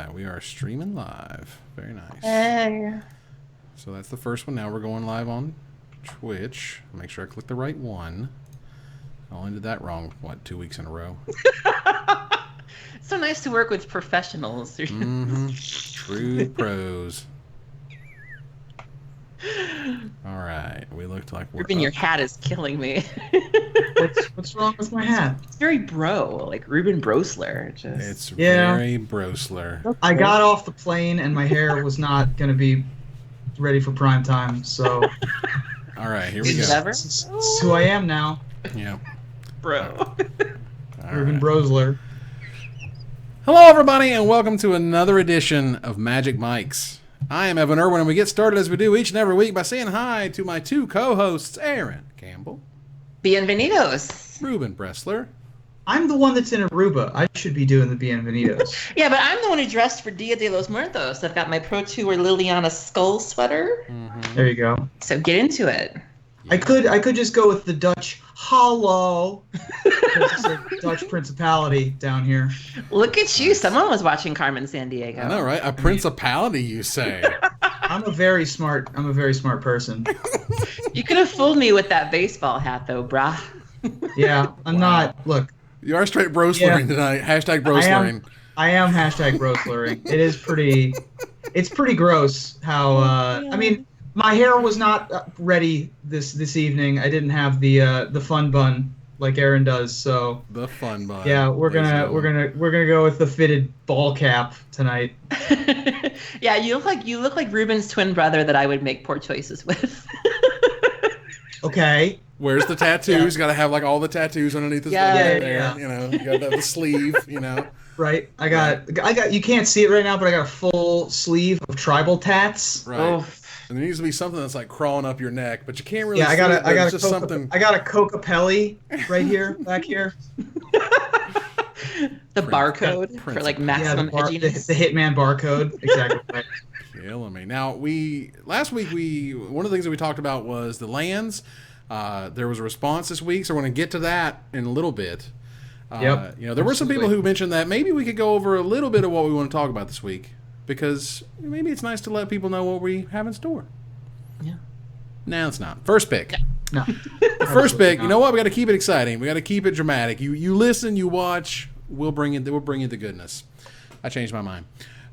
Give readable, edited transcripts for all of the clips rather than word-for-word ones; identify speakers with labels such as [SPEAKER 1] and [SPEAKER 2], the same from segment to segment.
[SPEAKER 1] right, we are streaming live. Very nice.
[SPEAKER 2] Hey.
[SPEAKER 1] So that's the first one. Now we're going live on Twitch. Make sure I click the right one. I only did that wrong, 2 weeks in a row?
[SPEAKER 2] It's so nice to work with professionals.
[SPEAKER 1] True pros. All right, we looked like we're
[SPEAKER 2] Ruben, your hat is killing me.
[SPEAKER 3] What's wrong with my hat?
[SPEAKER 2] It's very bro, like Ruben Brosler.
[SPEAKER 1] It's very Brosler.
[SPEAKER 3] I got off the plane and my hair was not going to be ready for prime time, so...
[SPEAKER 1] All right, here we go.
[SPEAKER 3] It's who I am now.
[SPEAKER 1] Yeah.
[SPEAKER 2] Bro.
[SPEAKER 3] Ruben Brosler.
[SPEAKER 1] Hello, everybody, and welcome to another edition of Magic Mics. I am Evan Irwin, and we get started as we do each and every week by saying hi to my two co-hosts, Aaron Campbell.
[SPEAKER 2] Bienvenidos.
[SPEAKER 1] Ruben Bressler.
[SPEAKER 3] I'm the one that's in Aruba. I should be doing the Bienvenidos.
[SPEAKER 2] Yeah, but I'm the one who dressed for Dia de los Muertos. I've got my Pro Tour Liliana skull sweater.
[SPEAKER 3] There you go.
[SPEAKER 2] So get into it.
[SPEAKER 3] Yeah. I could just go with the Dutch hello. It's a Dutch principality down here.
[SPEAKER 2] Look at you. Someone was watching Carmen Sandiego.
[SPEAKER 1] I know, right? A principality, you say.
[SPEAKER 3] I'm a very smart person.
[SPEAKER 2] You could have fooled me with that baseball hat, though, brah.
[SPEAKER 3] Yeah, I'm not. Look.
[SPEAKER 1] You are straight broslering tonight. Hashtag broslering.
[SPEAKER 3] I am hashtag broslering. It is pretty. It's pretty gross how. I mean, my hair was not ready this evening. I didn't have the fun bun like Aaron does. So
[SPEAKER 1] the fun bun.
[SPEAKER 3] Yeah, we're gonna go with the fitted ball cap tonight.
[SPEAKER 2] Yeah, you look like Ruben's twin brother that I would make poor choices with.
[SPEAKER 3] Okay.
[SPEAKER 1] Where's the tattoos? Got to have like all the tattoos underneath his
[SPEAKER 3] yeah.
[SPEAKER 1] You know, you got to have the sleeve. You know.
[SPEAKER 3] Right. I got. You can't see it right now, but I got a full sleeve of tribal tats.
[SPEAKER 1] Right. Oh. And there needs to be something that's like crawling up your neck, but you can't really.
[SPEAKER 3] Yeah, I got
[SPEAKER 1] something.
[SPEAKER 3] I got a Coca-Pelli right here, back here.
[SPEAKER 2] The barcode for like maximum edginess.
[SPEAKER 3] The Hitman barcode. Exactly. Right.
[SPEAKER 1] Killing me. Now last week one of the things that we talked about was the lands. There was a response this week, so we're going to get to that in a little bit.
[SPEAKER 3] Yep.
[SPEAKER 1] You know, there were some people who mentioned that maybe we could go over a little bit of what we want to talk about this week, because maybe it's nice to let people know what we have in store.
[SPEAKER 2] Yeah.
[SPEAKER 1] No, it's not. First pick.
[SPEAKER 3] No.
[SPEAKER 1] The first pick. You know what? We got to keep it exciting. We got to keep it dramatic. You listen, you watch. We'll bring you the goodness. I changed my mind.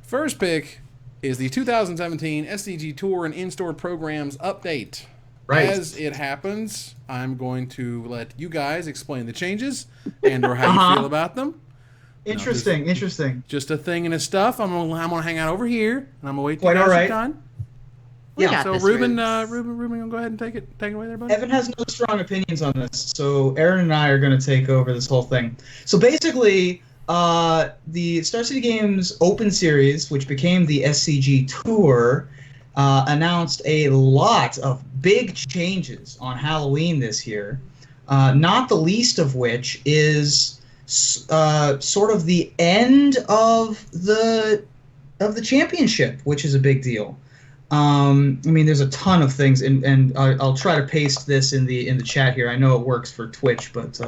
[SPEAKER 1] First pick is the 2017 SCG Tour and In-Store Programs Update.
[SPEAKER 3] Right.
[SPEAKER 1] As it happens, I'm going to let you guys explain the changes and or how you feel about them.
[SPEAKER 3] Interesting.
[SPEAKER 1] Just a thing and a stuff. I'm gonna hang out over here and I'm gonna wait till
[SPEAKER 3] you guys
[SPEAKER 1] are done.
[SPEAKER 2] Yeah.
[SPEAKER 1] So Ruben, go ahead and take it away there, buddy.
[SPEAKER 3] Evan has no strong opinions on this, so Aaron and I are going to take over this whole thing. So basically, the Star City Games Open Series, which became the SCG Tour, announced a lot of big changes on Halloween this year, not the least of which is sort of the end of the championship, which is a big deal. I mean, there's a ton of things, and I'll try to paste this in the chat here. I know it works for Twitch, but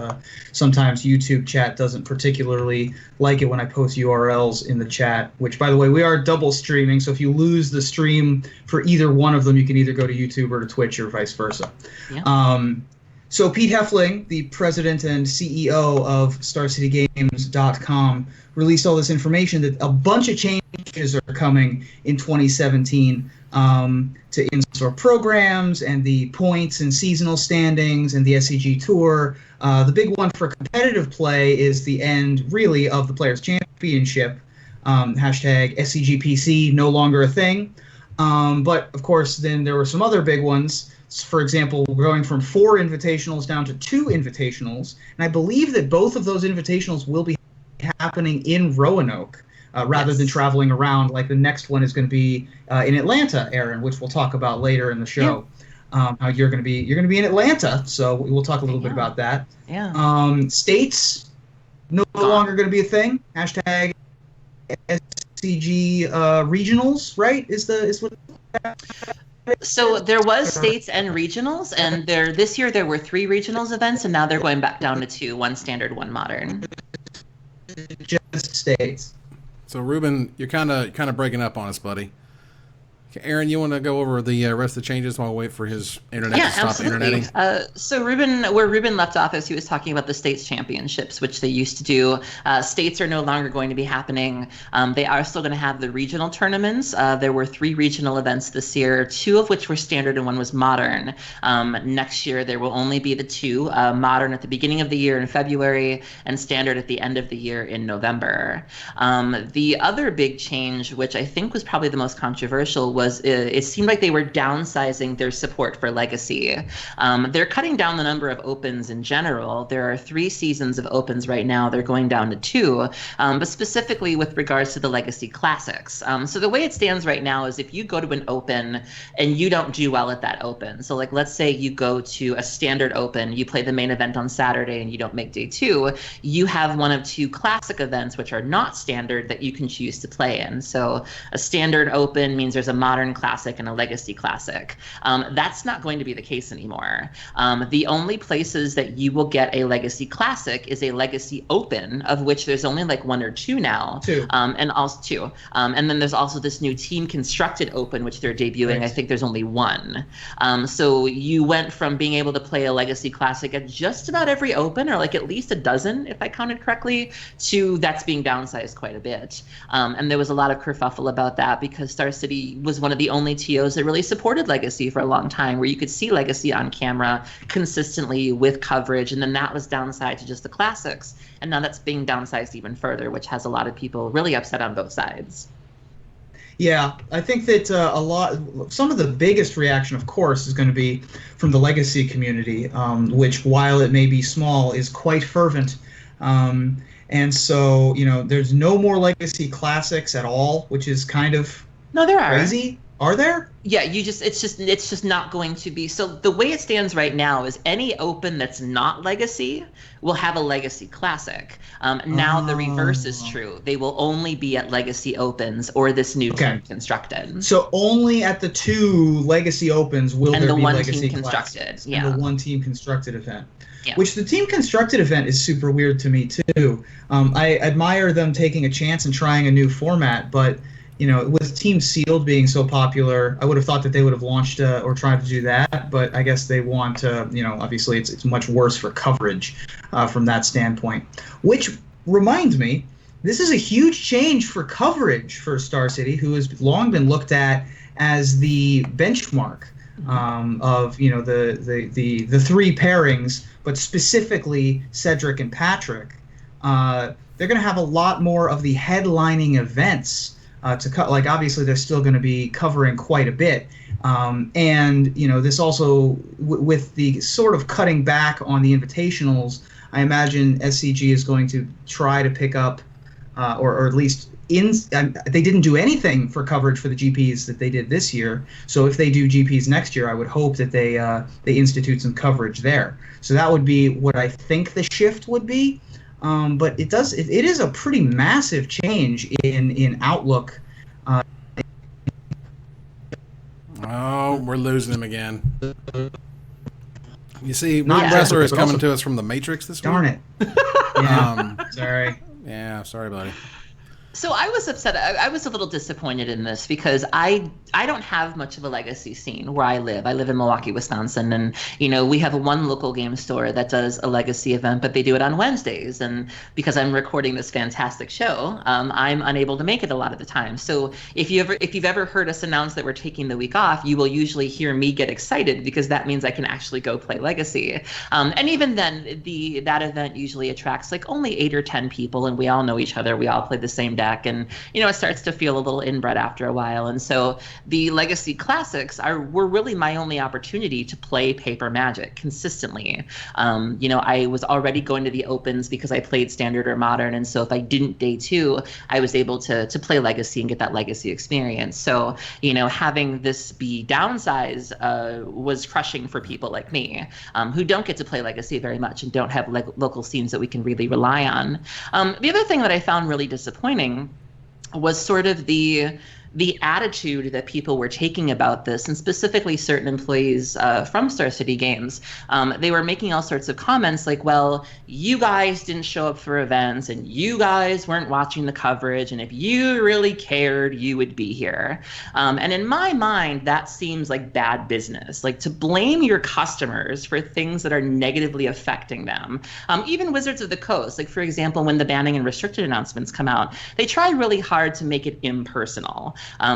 [SPEAKER 3] sometimes YouTube chat doesn't particularly like it when I post URLs in the chat, which, by the way, we are double streaming, so if you lose the stream for either one of them, you can either go to YouTube or to Twitch or vice versa.
[SPEAKER 2] Yeah.
[SPEAKER 3] So Pete Heffling, the president and CEO of StarCityGames.com, released all this information that a bunch of changes are coming in 2017 to in-store programs and the points and seasonal standings and the SCG Tour. The big one for competitive play is the end, really, of the Players' Championship. Hashtag SCGPC, no longer a thing. But, of course, then there were some other big ones. For example, we're going from 4 invitationals down to 2 invitationals, and I believe that both of those invitationals will be happening in Roanoke rather than traveling around. Like the next one is going to be in Atlanta, Aaron, which we'll talk about later in the show. Yeah. How you're going to be in Atlanta, so we'll talk a little bit about that.
[SPEAKER 2] Yeah.
[SPEAKER 3] States no longer going to be a thing. Hashtag SCG regionals, right? Is what.
[SPEAKER 2] So there was states and regionals, and this year there were 3 regionals events, and now they're going back down to 2, one standard, one modern.
[SPEAKER 3] Just states.
[SPEAKER 1] So Ruben, you're kind of breaking up on us, buddy. Aaron, you want to go over the rest of the changes while we wait for his internet to stop interneting?
[SPEAKER 2] So where Ruben left off is he was talking about the states championships, which they used to do. States are no longer going to be happening. They are still going to have the regional tournaments. There were 3 regional events this year, 2 of which were standard and 1 was modern. Next year, there will only be the 2, modern at the beginning of the year in February and standard at the end of the year in November. The other big change, which I think was probably the most controversial, was it seemed like they were downsizing their support for Legacy. They're cutting down the number of opens in general. There are 3 seasons of opens right now. They're going down to 2, but specifically with regards to the Legacy Classics. So the way it stands right now is if you go to an open and you don't do well at that open, so like let's say you go to a standard open, you play the main event on Saturday and you don't make day 2, you have one of 2 classic events which are not standard that you can choose to play in. So a standard open means there's a modern classic and a legacy classic. That's not going to be the case anymore. The only places that you will get a legacy classic is a legacy open, of which there's only like 1 or 2 now.
[SPEAKER 3] 2.
[SPEAKER 2] And also 2. And then there's also this new team constructed open, which they're debuting. Right. I think there's only 1. So you went from being able to play a legacy classic at just about every open, or like at least a dozen, if I counted correctly, to that's being downsized quite a bit. And there was a lot of kerfuffle about that because Star City was one of the only TOs that really supported Legacy for a long time, where you could see Legacy on camera consistently with coverage, and then that was downsized to just the classics, and now that's being downsized even further, which has a lot of people really upset on both sides.
[SPEAKER 3] Yeah, I think that some of the biggest reaction, of course, is going to be from the Legacy community, which, while it may be small, is quite fervent. And so, there's no more Legacy Classics at all, which is kind of crazy. Are there?
[SPEAKER 2] Yeah, it's just not going to be. So the way it stands right now is any open that's not Legacy will have a Legacy Classic. Now the reverse is true. They will only be at Legacy Opens or this new team constructed.
[SPEAKER 3] So only at the 2 Legacy Opens will there be Legacy
[SPEAKER 2] Classics.
[SPEAKER 3] And the 1 team constructed event.
[SPEAKER 2] Yeah.
[SPEAKER 3] Which the team constructed event is super weird to me too. I admire them taking a chance and trying a new format, but with Team Sealed being so popular, I would have thought that they would have launched or tried to do that. But I guess they want to, obviously it's much worse for coverage from that standpoint. Which reminds me, this is a huge change for coverage for Star City, who has long been looked at as the benchmark of the 3 pairings, but specifically Cedric and Patrick. They're going to have a lot more of the headlining events. Like obviously they're still going to be covering quite a bit, and this also with the sort of cutting back on the invitationals, I imagine SCG is going to try to pick up, or at least they didn't do anything for coverage for the GPs that they did this year. So if they do GPs next year, I would hope that they institute some coverage there. So that would be what I think the shift would be. But it is a pretty massive change in outlook.
[SPEAKER 1] Oh, we're losing him again. You see, Ron Wrestler is coming to us from the Matrix this week.
[SPEAKER 3] Darn it. Yeah, sorry.
[SPEAKER 1] Yeah, sorry, buddy.
[SPEAKER 2] So I was upset. I was a little disappointed in this because I don't have much of a legacy scene where I live. I live in Milwaukee, Wisconsin, and we have one local game store that does a legacy event, but they do it on Wednesdays. And because I'm recording this fantastic show, I'm unable to make it a lot of the time. So if you've ever heard us announce that we're taking the week off, you will usually hear me get excited because that means I can actually go play legacy. And even then, that event usually attracts like only 8 or 10 people, and we all know each other. We all play the same deck, and it starts to feel a little inbred after a while. And so the Legacy Classics were really my only opportunity to play Paper Magic consistently. I was already going to the Opens because I played Standard or Modern, and so if I didn't day 2, I was able to play Legacy and get that Legacy experience. So having this be downsized was crushing for people like me who don't get to play Legacy very much and don't have local scenes that we can really rely on. The other thing that I found really disappointing was sort of the the attitude that people were taking about this, and specifically certain employees from Star City Games, they were making all sorts of comments like, well, you guys didn't show up for events, and you guys weren't watching the coverage, and if you really cared, you would be here. And in my mind, that seems like bad business. Like, to blame your customers for things that are negatively affecting them. Even Wizards of the Coast, like, for example, when the banning and restricted announcements come out, they try really hard to make it impersonal.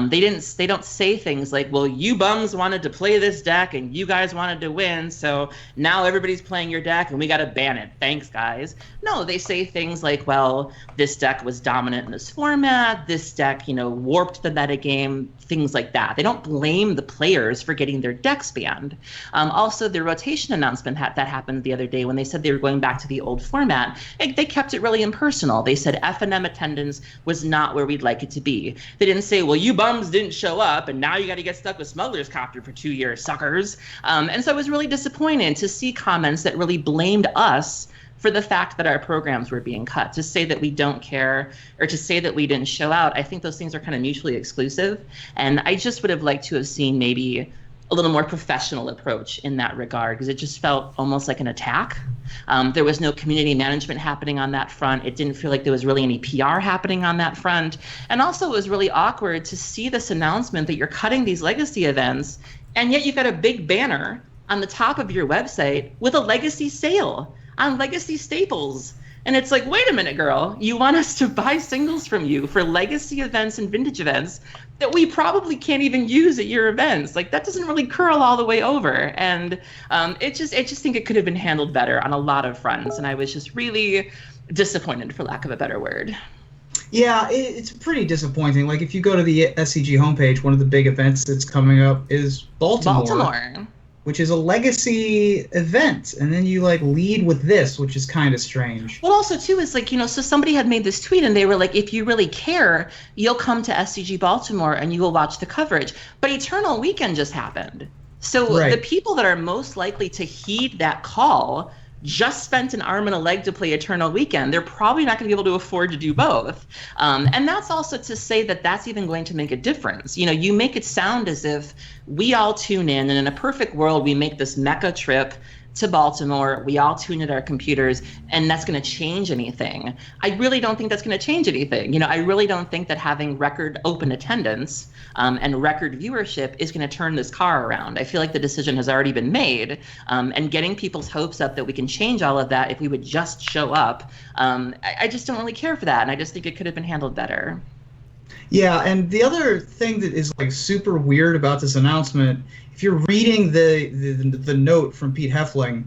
[SPEAKER 2] They don't say things like, well, you bums wanted to play this deck and you guys wanted to win, so now everybody's playing your deck and we got to ban it. Thanks, guys. No, they say things like, well, this deck was dominant in this format, this deck, warped the metagame, things like that. They don't blame the players for getting their decks banned. Also, the rotation announcement that happened the other day when they said they were going back to the old format, they kept it really impersonal. They said F&M attendance was not where we'd like it to be. They didn't say, well, you bums didn't show up and now you got to get stuck with Smuggler's Copter for 2 years, suckers. And so I was really disappointed to see comments that really blamed us for the fact that our programs were being cut. To say that we don't care or to say that we didn't show out, I think those things are kind of mutually exclusive. And I just would have liked to have seen maybe a little more professional approach in that regard, because it just felt almost like an attack. There was no community management happening on that front. It didn't feel like there was really any PR happening on that front. And also, it was really awkward to see this announcement that you're cutting these legacy events, and yet you've got a big banner on the top of your website with a legacy sale on legacy staples. And it's like, wait a minute, girl, you want us to buy singles from you for legacy events and vintage events that we probably can't even use at your events? Like, that doesn't really curl all the way over. And I just think it could have been handled better on a lot of fronts. And I was just really disappointed, for lack of a better word.
[SPEAKER 3] Yeah, it's pretty disappointing. Like, if you go to the SCG homepage, one of the big events that's coming up is Baltimore. Which is a legacy event, and then you lead with this, which is kind of strange.
[SPEAKER 2] Well, also too is so somebody had made this tweet and they were like, if you really care, you'll come to SCG Baltimore and you will watch the coverage. But Eternal Weekend just happened, so right. The people that are most likely to heed that call just spent an arm and a leg to play Eternal Weekend. They're probably not going to be able to afford to do both. And that's also to say that that's even going to make a difference. You make it sound as if we all tune in, and in a perfect world, we make this mecca trip to Baltimore, we all tune in our computers, and that's going to change anything. I really don't think that's going to change anything. I really don't think that having record open attendance and record viewership is going to turn this car around. I feel like the decision has already been made, and getting people's hopes up that we can change all of that if we would just show up, I just don't really care for that, and I just think it could have been handled better.
[SPEAKER 3] Yeah, and the other thing that is super weird about this announcement, if you're reading the note from Pete Heffling,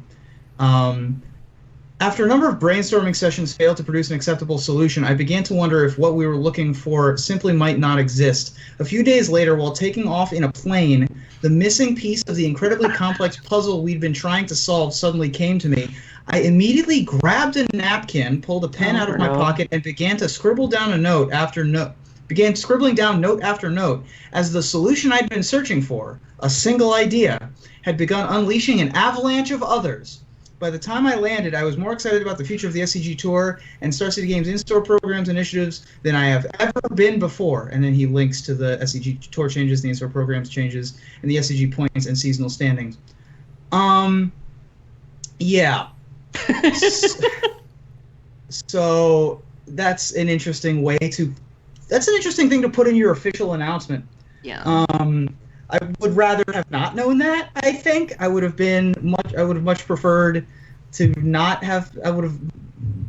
[SPEAKER 3] after a number of brainstorming sessions failed to produce an acceptable solution, I began to wonder if what we were looking for simply might not exist. A few days later, while taking off in a plane, the missing piece of the incredibly complex puzzle we'd been trying to solve suddenly came to me. I immediately grabbed a napkin, pulled a pen out of my pocket, and began to scribble down note after note as the solution I'd been searching for, a single idea, had begun unleashing an avalanche of others. By the time I landed, I was more excited about the future of the SCG Tour and Star City Games in-store programs initiatives than I have ever been before. And then he links to the SCG Tour changes, the in-store programs changes, and the SCG points and seasonal standings. Yeah. So that's an interesting thing to put in your official announcement.
[SPEAKER 2] Yeah.
[SPEAKER 3] I would rather have not known that. I think I would have much preferred to not have. I would have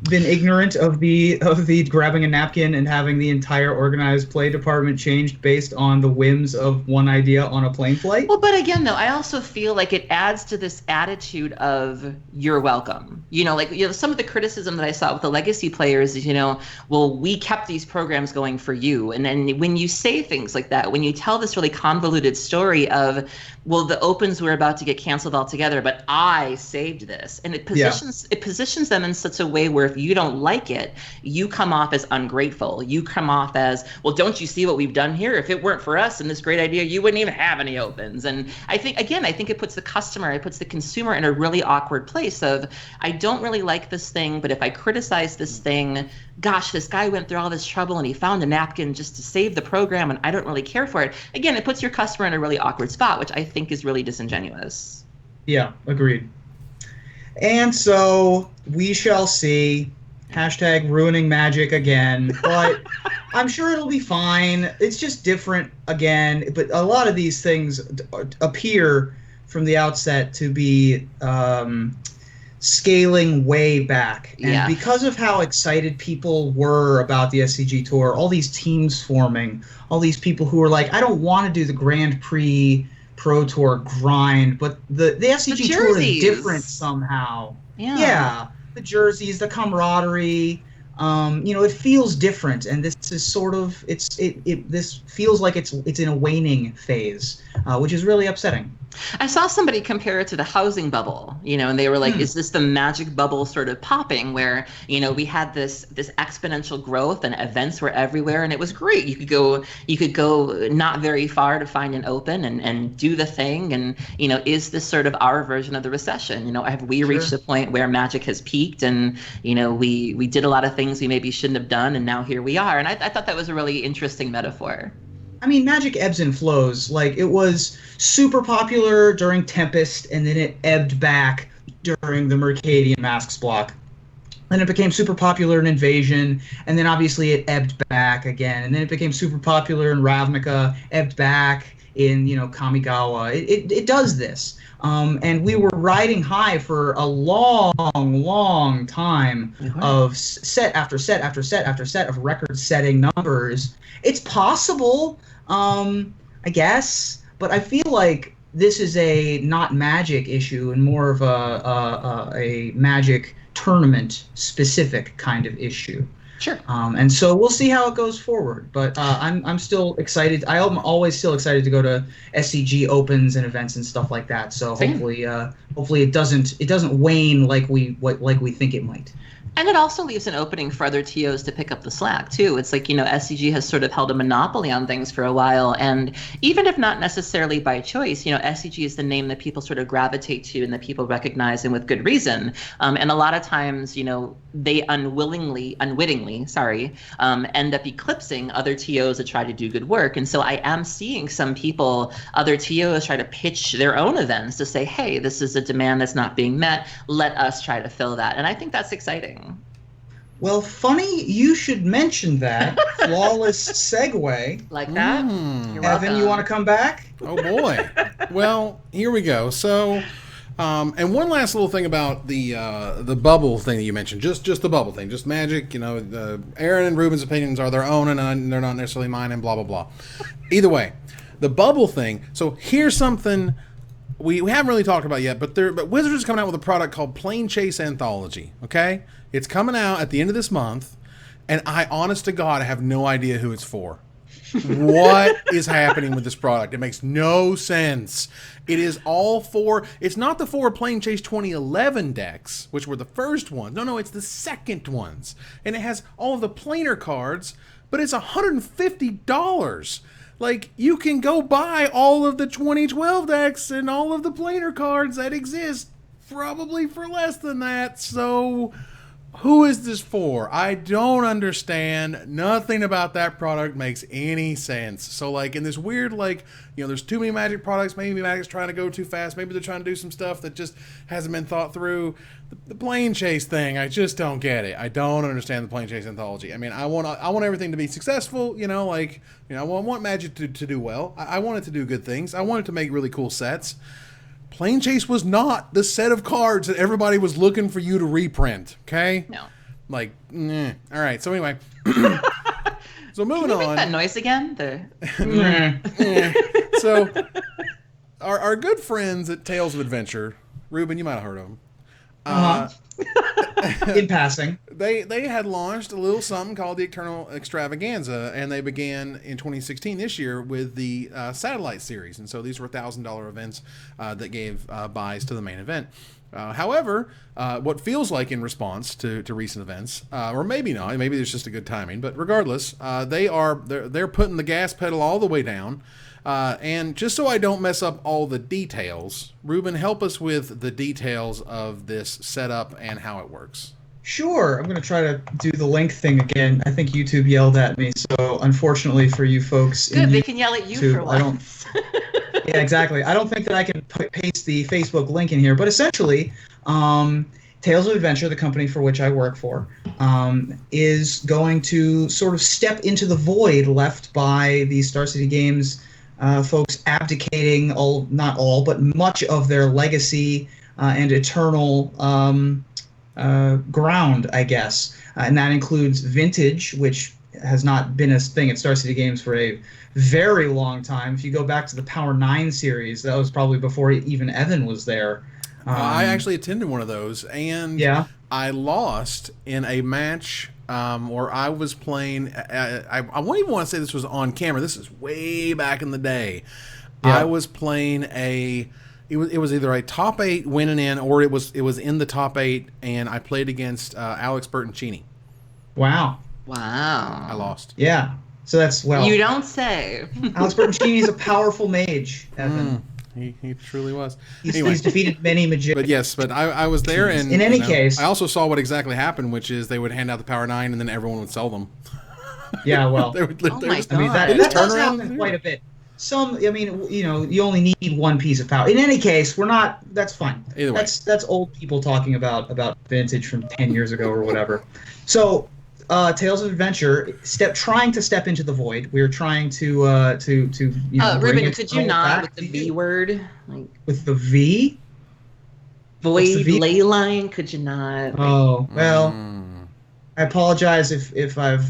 [SPEAKER 3] been ignorant of the grabbing a napkin and having the entire organized play department changed based on the whims of one idea on a plane flight.
[SPEAKER 2] Well, but again, though, I also feel like it adds to this attitude of you're welcome. Some of the criticism that I saw with the legacy players is, well, we kept these programs going for you. And then when you say things like that, when you tell this really convoluted story of, well, the opens were about to get canceled altogether, but I saved this, and it positions them in such a way where if if you don't like it, you come off as ungrateful. You come off as, well, don't you see what we've done here? If it weren't for us and this great idea, you wouldn't even have any opens. And I think it puts the customer, it puts the consumer in a really awkward place of, I don't really like this thing, but if I criticize this thing, gosh, this guy went through all this trouble and he found a napkin just to save the program and I don't really care for it. Again, it puts your customer in a really awkward spot, which I think is really disingenuous.
[SPEAKER 3] Yeah, agreed. And so we shall see. Hashtag ruining Magic again, but I'm sure it'll be fine. It's just different again, but a lot of these things appear from the outset to be scaling way back. And because of how excited people were about the SCG Tour, all these teams forming, all these people who were like, I don't want to do the Grand Prix Pro Tour grind, but the SCG Tour is different somehow. Yeah. The jerseys, the camaraderie, it feels different, and this is sort of this feels like it's in a waning phase, which is really upsetting.
[SPEAKER 2] I saw somebody compare it to the housing bubble, and they were like, is this the magic bubble sort of popping where, we had this exponential growth and events were everywhere and it was great. You could go not very far to find an open and do the thing. And, is this sort of our version of the recession? Have we reached the point where magic has peaked and, we did a lot of things we maybe shouldn't have done and now here we are. And I thought that was a really interesting metaphor.
[SPEAKER 3] I mean, Magic ebbs and flows. Like, it was super popular during Tempest, and then it ebbed back during the Mercadian Masks block. Then it became super popular in Invasion, and then obviously it ebbed back again. And then it became super popular in Ravnica, ebbed back in, Kamigawa. It does this. And we were riding high for a long time of set after set after set after set of record-setting numbers. It's possible, I guess, but I feel like this is a not Magic issue and more of a Magic tournament-specific kind of issue.
[SPEAKER 2] Sure.
[SPEAKER 3] And so we'll see how it goes forward. But I'm still excited. I'm always still excited to go to SCG opens and events and stuff like that. So hopefully it doesn't wane like we think it might.
[SPEAKER 2] And it also leaves an opening for other TOs to pick up the slack, too. It's like, SCG has sort of held a monopoly on things for a while. And even if not necessarily by choice, SCG is the name that people sort of gravitate to and that people recognize, and with good reason. And a lot of times, they unwittingly, end up eclipsing other TOs that try to do good work. And so I am seeing some people, other TOs, try to pitch their own events to say, hey, this is a demand that's not being met. Let us try to fill that. And I think that's exciting.
[SPEAKER 3] Well, funny you should mention that. Flawless segue.
[SPEAKER 2] Like that?
[SPEAKER 3] Evan, welcome. You want to come back?
[SPEAKER 1] Oh, boy. Well, here we go. So, and one last little thing about the bubble thing that you mentioned. Just the bubble thing. Just Magic. Aaron and Ruben's opinions are their own, and they're not necessarily mine, and blah, blah, blah. Either way, the bubble thing. So here's something we haven't really talked about yet, but Wizards is coming out with a product called Plane Chase Anthology, okay? It's coming out at the end of this month, and I, honest to God, have no idea who it's for. What is happening with this product? It makes no sense. It is all for... It's not the 4 Plane Chase 2011 decks, which were the first ones. No, it's the second ones. And it has all of the planar cards, but it's $150. Like, you can go buy all of the 2012 decks and all of the planar cards that exist probably for less than that. So, who is this for? I don't understand. Nothing about that product makes any sense. So, like, in this weird, like, there's too many Magic products. Maybe Magic's trying to go too fast. Maybe they're trying to do some stuff that just hasn't been thought through. The Plane Chase thing, I just don't get it. I don't understand the Plane Chase Anthology. I mean, I want everything to be successful, I want Magic to do well. I want it to do good things. I want it to make really cool sets. Plane Chase was not the set of cards that everybody was looking for you to reprint, okay?
[SPEAKER 2] No.
[SPEAKER 1] Like, all right, so anyway. So moving on.
[SPEAKER 2] Can you make that noise again?
[SPEAKER 1] So, our good friends at Tales of Adventure, Ruben, you might have heard of them.
[SPEAKER 3] In passing.
[SPEAKER 1] They had launched a little something called the Eternal Extravaganza, and they began in 2016 this year with the Satellite series. And so these were $1,000 events that gave buys to the main event. However, what feels like in response to recent events, or maybe not, maybe there's just a good timing, but regardless, they're putting the gas pedal all the way down. And just so I don't mess up all the details, Ruben, help us with the details of this setup and how it works.
[SPEAKER 3] Sure. I'm going to try to do the link thing again. I think YouTube yelled at me, so unfortunately for you folks,
[SPEAKER 2] good, they can yell at you for once.
[SPEAKER 3] Yeah, exactly. I don't think that I can paste the Facebook link in here, but essentially, Tales of Adventure, the company for which I work for, is going to sort of step into the void left by the Star City Games folks abdicating not all, but much of their legacy and eternal ground, I guess. And that includes Vintage, which has not been a thing at Star City Games for a very long time. If you go back to the Power 9 series, that was probably before even Evan was there.
[SPEAKER 1] I actually attended one of those, and I lost in a match where I was playing. I won't even want to say this was on camera. This is way back in the day. I was playing It was either a top 8 winning in, or it was in the top 8, and I played against Alex Bertoncini.
[SPEAKER 3] Wow.
[SPEAKER 1] I lost.
[SPEAKER 3] Yeah. So that's, well...
[SPEAKER 2] You don't say.
[SPEAKER 3] Alex Bertoncini is a powerful mage, Evan.
[SPEAKER 1] He truly was.
[SPEAKER 3] He's defeated many magicians.
[SPEAKER 1] But I was there, and
[SPEAKER 3] in any case...
[SPEAKER 1] I also saw what exactly happened, which is they would hand out the Power 9, and then everyone would sell them.
[SPEAKER 3] Yeah, well...
[SPEAKER 2] Oh my God.
[SPEAKER 3] I mean, that does happen quite a bit. You only need one piece of power. In any case, that's fine.
[SPEAKER 1] Either way.
[SPEAKER 3] That's old people talking about Vintage from 10 years ago or whatever. So, Tales of Adventure, trying to step into the void. We're trying to
[SPEAKER 2] Ruben, could you not with the V word?
[SPEAKER 3] With the V?
[SPEAKER 2] Void ley line, could you not?
[SPEAKER 3] Oh, well... I apologize if I've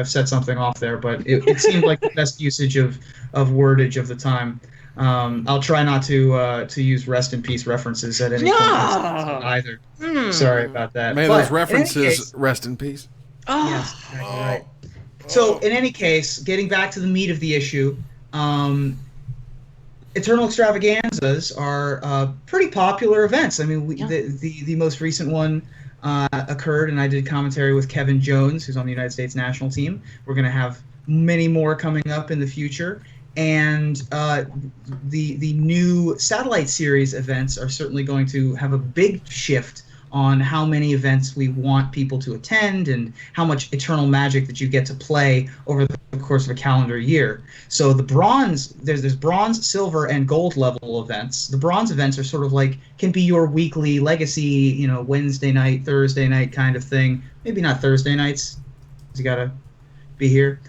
[SPEAKER 3] said something off there, but it seemed like the best usage of wordage of the time. I'll try not to use rest in peace references at any point either. Sorry about that.
[SPEAKER 1] May those references rest in peace.
[SPEAKER 3] Yes, exactly right. So in any case, getting back to the meat of the issue, Eternal Extravaganzas are pretty popular events. I mean, the most recent one occurred, and I did commentary with Kevin Jones, who's on the United States national team. We're going to have many more coming up in the future, and the new Satellite Series events are certainly going to have a big shift on how many events we want people to attend and how much Eternal Magic that you get to play over the course of a calendar year. So the bronze, there's bronze, silver, and gold level events. The bronze events are sort of can be your weekly legacy, Wednesday night, Thursday night kind of thing. Maybe not Thursday nights, because you gotta be here.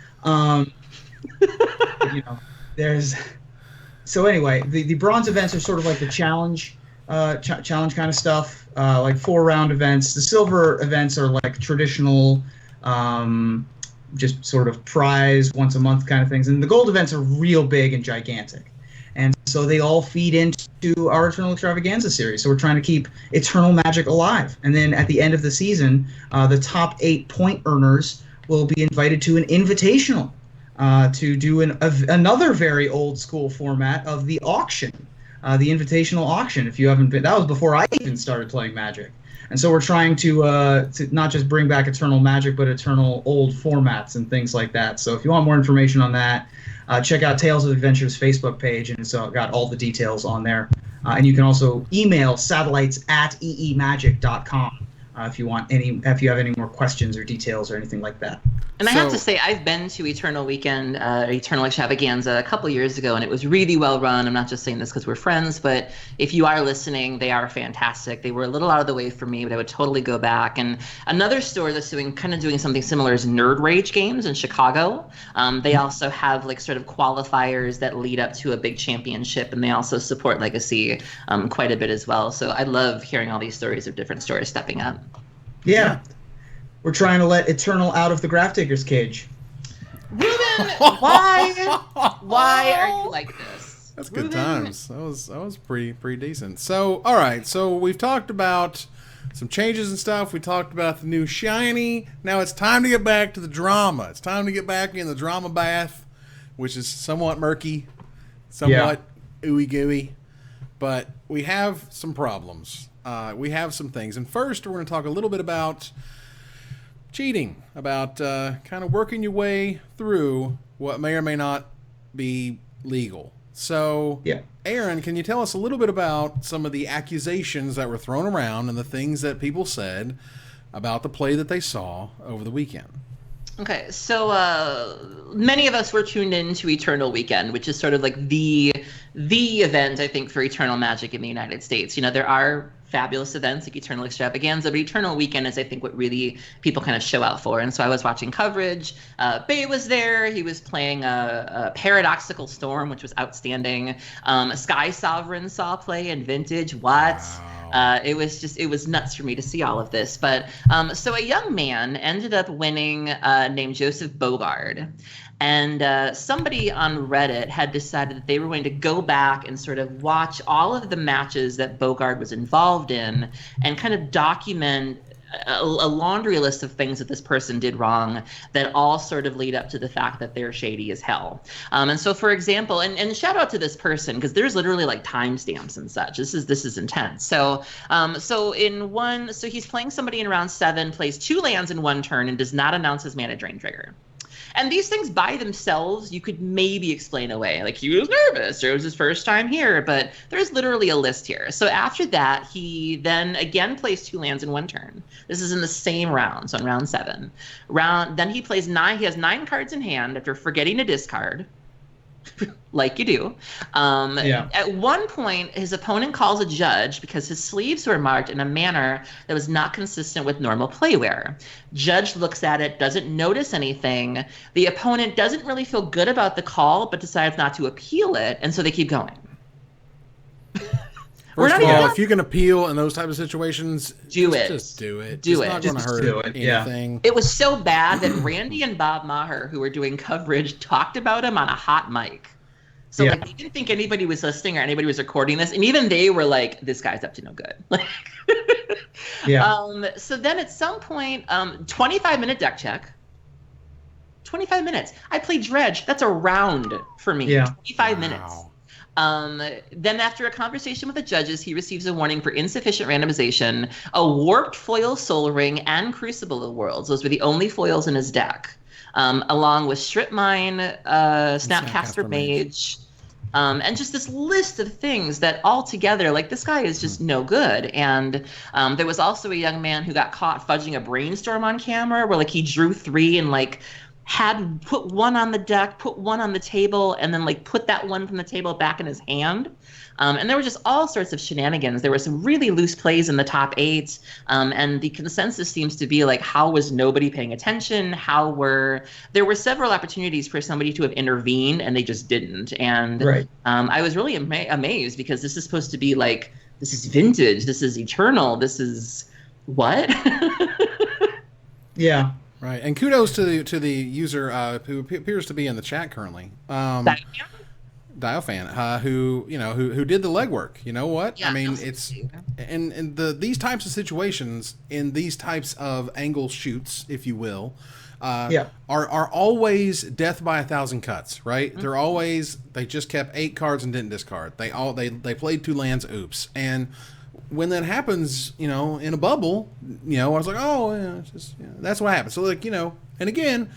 [SPEAKER 3] So anyway, the bronze events are sort of like the challenge kind of stuff, like 4-round events. The silver events are like traditional, just sort of prize once a month kind of things. And the gold events are real big and gigantic. And so they all feed into our Eternal Extravaganza series. So we're trying to keep Eternal Magic alive. And then at the end of the season, the top 8 point earners will be invited to an invitational to do another very old school format of the auction. The invitational auction. If you haven't been, that was before I even started playing Magic, and so we're trying to not just bring back Eternal Magic, but Eternal old formats and things like that. So if you want more information on that, check out Tales of Adventure's Facebook page, and it's got all the details on there. And you can also email satellites@eemagic.com if you have any more questions or details or anything like that.
[SPEAKER 2] And I have to say, I've been to Eternal Weekend, Eternal Extravaganza a couple years ago, and it was really well run. I'm not just saying this because we're friends, but if you are listening, they are fantastic. They were a little out of the way for me, but I would totally go back. And another store that's doing something similar is Nerd Rage Games in Chicago. They also have sort of qualifiers that lead up to a big championship, and they also support Legacy quite a bit as well. So I love hearing all these stories of different stores stepping up.
[SPEAKER 3] Yeah. We're trying to let Eternal out of the Grafdigger's cage.
[SPEAKER 2] Ruben, why are you like this?
[SPEAKER 1] That's good times. That was pretty decent. So, all right. So we've talked about some changes and stuff. We talked about the new shiny. Now it's time to get back to the drama. It's time to get back in the drama bath, which is somewhat murky, somewhat ooey gooey, but we have some problems. we have some things. And first, we're going to talk a little bit about cheating, about kind of working your way through what may or may not be legal. So,
[SPEAKER 3] yeah.
[SPEAKER 1] Aaron, can you tell us a little bit about some of the accusations that were thrown around and the things that people said about the play that they saw over the weekend?
[SPEAKER 2] Okay, so many of us were tuned in to Eternal Weekend, which is sort of like the event, I think, for Eternal Magic in the United States. You know, there are fabulous events like Eternal Extravaganza, but Eternal Weekend is, I think, what really people kind of show out for. And so I was watching coverage. Bay was there. He was playing a Paradoxical Storm, which was outstanding. Sky Sovereign saw play in Vintage. What?
[SPEAKER 1] Wow.
[SPEAKER 2] It was nuts for me to see all of this. But so a young man ended up winning named Joseph Bogard. And somebody on Reddit had decided that they were going to go back and sort of watch all of the matches that Bogard was involved in and kind of document a laundry list of things that this person did wrong that all sort of lead up to the fact that they're shady as hell. And so, for example, and shout out to this person because there's literally like timestamps and such. This is intense. So he's playing somebody in round 7, plays 2 lands in 1 turn, and does not announce his mana drain trigger. And these things by themselves, you could maybe explain away. Like, he was nervous, or it was his first time here, but there's literally a list here. So after that, he then again plays 2 lands in 1 turn. This is in the same round, so in round 7. Then he plays 9. He has 9 cards in hand after forgetting to discard. Like you do. At one point, his opponent calls a judge because his sleeves were marked in a manner that was not consistent with normal playware. Judge looks at it, doesn't notice anything. The opponent doesn't really feel good about the call, but decides not to appeal it, and so they keep going.
[SPEAKER 1] First of all, if you can appeal in those type of situations, just do it.
[SPEAKER 2] Do
[SPEAKER 1] it's not going to hurt anything.
[SPEAKER 2] Yeah. It was so bad that Randy and Bob Maher, who were doing coverage, talked about him on a hot mic. So like, they didn't think anybody was listening or anybody was recording this, and even they were like, "This guy's up to no good." So then at some point, 25-minute deck check. 25 minutes. I played Dredge. That's a round for me.
[SPEAKER 3] Yeah.
[SPEAKER 2] 25 minutes. Then after a conversation with the judges, he receives a warning for insufficient randomization, a warped foil Soul Ring, and Crucible of Worlds. Those were the only foils in his deck, along with Strip Mine, Snapcaster Mage, and just this list of things that all together, like, this guy is just no good. And there was also a young man who got caught fudging a brainstorm on camera where, like, he drew 3 and, like, had put 1 on the deck, put 1 on the table, and then like put that 1 from the table back in his hand. And there were just all sorts of shenanigans. There were some really loose plays in the top 8. And the consensus seems to be like, how was nobody paying attention? There were several opportunities for somebody to have intervened and they just didn't. And I was really amazed because this is supposed to be like, this is vintage. This is eternal. This is what?
[SPEAKER 3] Yeah.
[SPEAKER 1] Right, and kudos to the user who appears to be in the chat currently, Diofan, who did the legwork. You know what?
[SPEAKER 2] Yeah,
[SPEAKER 1] I mean, it's in these types of situations, in these types of angle shoots, if you will, are always death by 1,000 cuts. Right? Mm-hmm. They're always, they just kept 8 cards and didn't discard. They played 2 lands. Oops. And when that happens, in a bubble, I was like, oh, yeah, it's just, that's what happens. So, like, and again,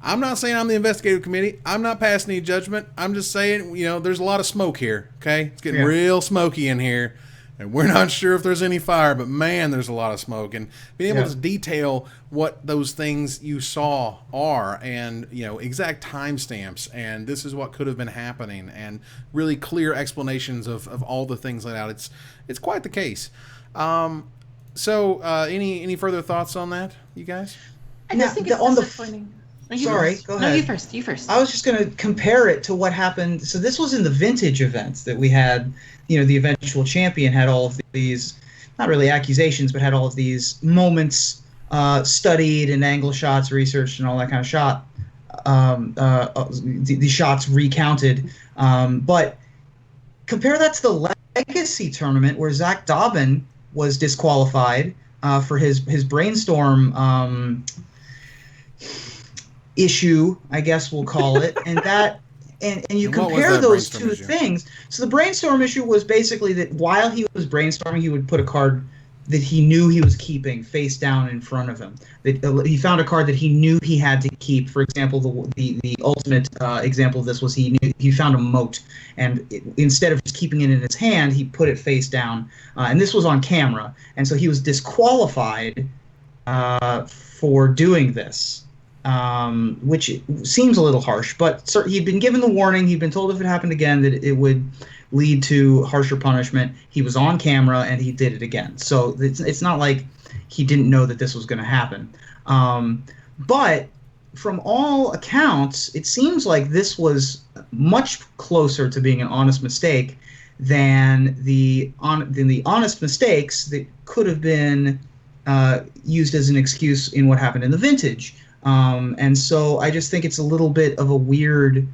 [SPEAKER 1] I'm not saying I'm the investigative committee. I'm not passing any judgment. I'm just saying, there's a lot of smoke here, okay? It's getting real smoky in here, and we're not sure if there's any fire, but, man, there's a lot of smoke. And being able to detail what those things you saw are and, exact timestamps, and this is what could have been happening, and really clear explanations of all the things laid out. It's quite the case. So any further thoughts on that, you guys?
[SPEAKER 2] I just think it's disappointing.
[SPEAKER 3] Sorry, go ahead.
[SPEAKER 2] No, you first.
[SPEAKER 3] I was just going to compare it to what happened. So this was in the vintage events that we had, the eventual champion had all of these, not really accusations, but had all of these moments studied and angle shots researched and all that kind of shot, the shots recounted. But compare that to the Legacy tournament where Zach Dobbin was disqualified for his brainstorm issue, I guess we'll call it, and that And you
[SPEAKER 1] And what was
[SPEAKER 3] compare
[SPEAKER 1] that
[SPEAKER 3] those
[SPEAKER 1] brainstorm
[SPEAKER 3] two
[SPEAKER 1] issue?
[SPEAKER 3] things. So the brainstorm issue was basically that while he was brainstorming, he would put a card that he knew he was keeping face down in front of him. That he found a card that he knew he had to keep. For example, the ultimate example of this was he found a moat, and instead of just keeping it in his hand, he put it face down. And this was on camera, and so he was disqualified for doing this. Which seems a little harsh, but he'd been given the warning. He'd been told if it happened again that it would lead to harsher punishment. He was on camera and he did it again. So it's not like he didn't know that this was going to happen. But from all accounts, it seems like this was much closer to being an honest mistake than the honest mistakes that could have been used as an excuse in what happened in the vintage. And so I just think it's a little bit of a weird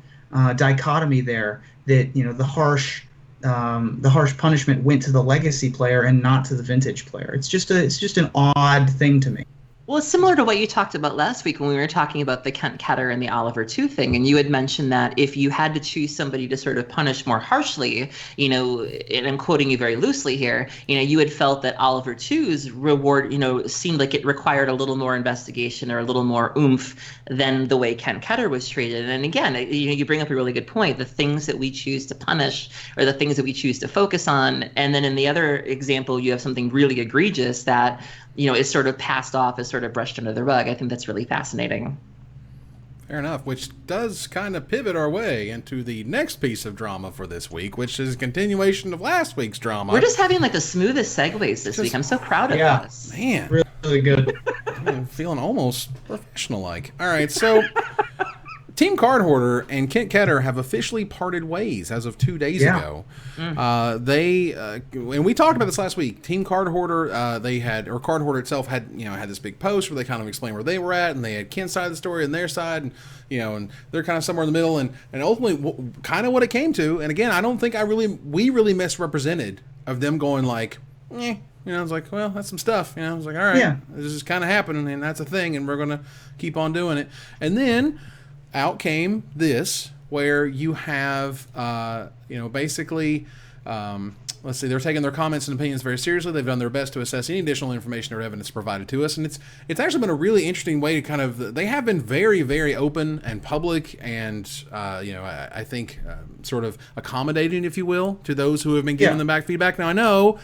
[SPEAKER 3] dichotomy there that, you know, the harsh punishment went to the legacy player and not to the vintage player. It's just an odd thing to me.
[SPEAKER 2] Well, it's similar to what you talked about last week when we were talking about the Kent Ketter and the Oliver II thing. And you had mentioned that if you had to choose somebody to sort of punish more harshly, you know, and I'm quoting you very loosely here, you know, you had felt that Oliver II's reward, you know, seemed like it required a little more investigation or a little more oomph than the way Kent Ketter was treated. And again, you know, you bring up a really good point. The things that we choose to punish or the things that we choose to focus on. And then in the other example, you have something really egregious that, you know, is sort of passed off, is sort of brushed under the rug. I think that's really fascinating.
[SPEAKER 1] Fair enough, which does kind of pivot our way into the next piece of drama for this week, which is a continuation of last week's drama.
[SPEAKER 2] We're just having like the smoothest segues this week. I'm so proud of us.
[SPEAKER 1] Man.
[SPEAKER 3] Really good.
[SPEAKER 1] I'm feeling almost professional-like. All right, so Team Cardhoarder and Kent Ketter have officially parted ways as of 2 days ago. They and we talked about this last week. Team Cardhoarder, Cardhoarder itself had this big post where they kind of explained where they were at, and they had Kent's side of the story and their side, and and they're kind of somewhere in the middle, and ultimately kind of what it came to. And again, I don't think we really misrepresented of them going like, I was like, well, that's some stuff. I was like, all right, this is kind of happening, and that's a thing, and we're gonna keep on doing it. And then out came this, where you have, basically, let's see, they're taking their comments and opinions very seriously. They've done their best to assess any additional information or evidence provided to us. And it's actually been a really interesting way to they have been very, very open and public and, I think sort of accommodating, if you will, to those who have been giving them back feedback. Now, I know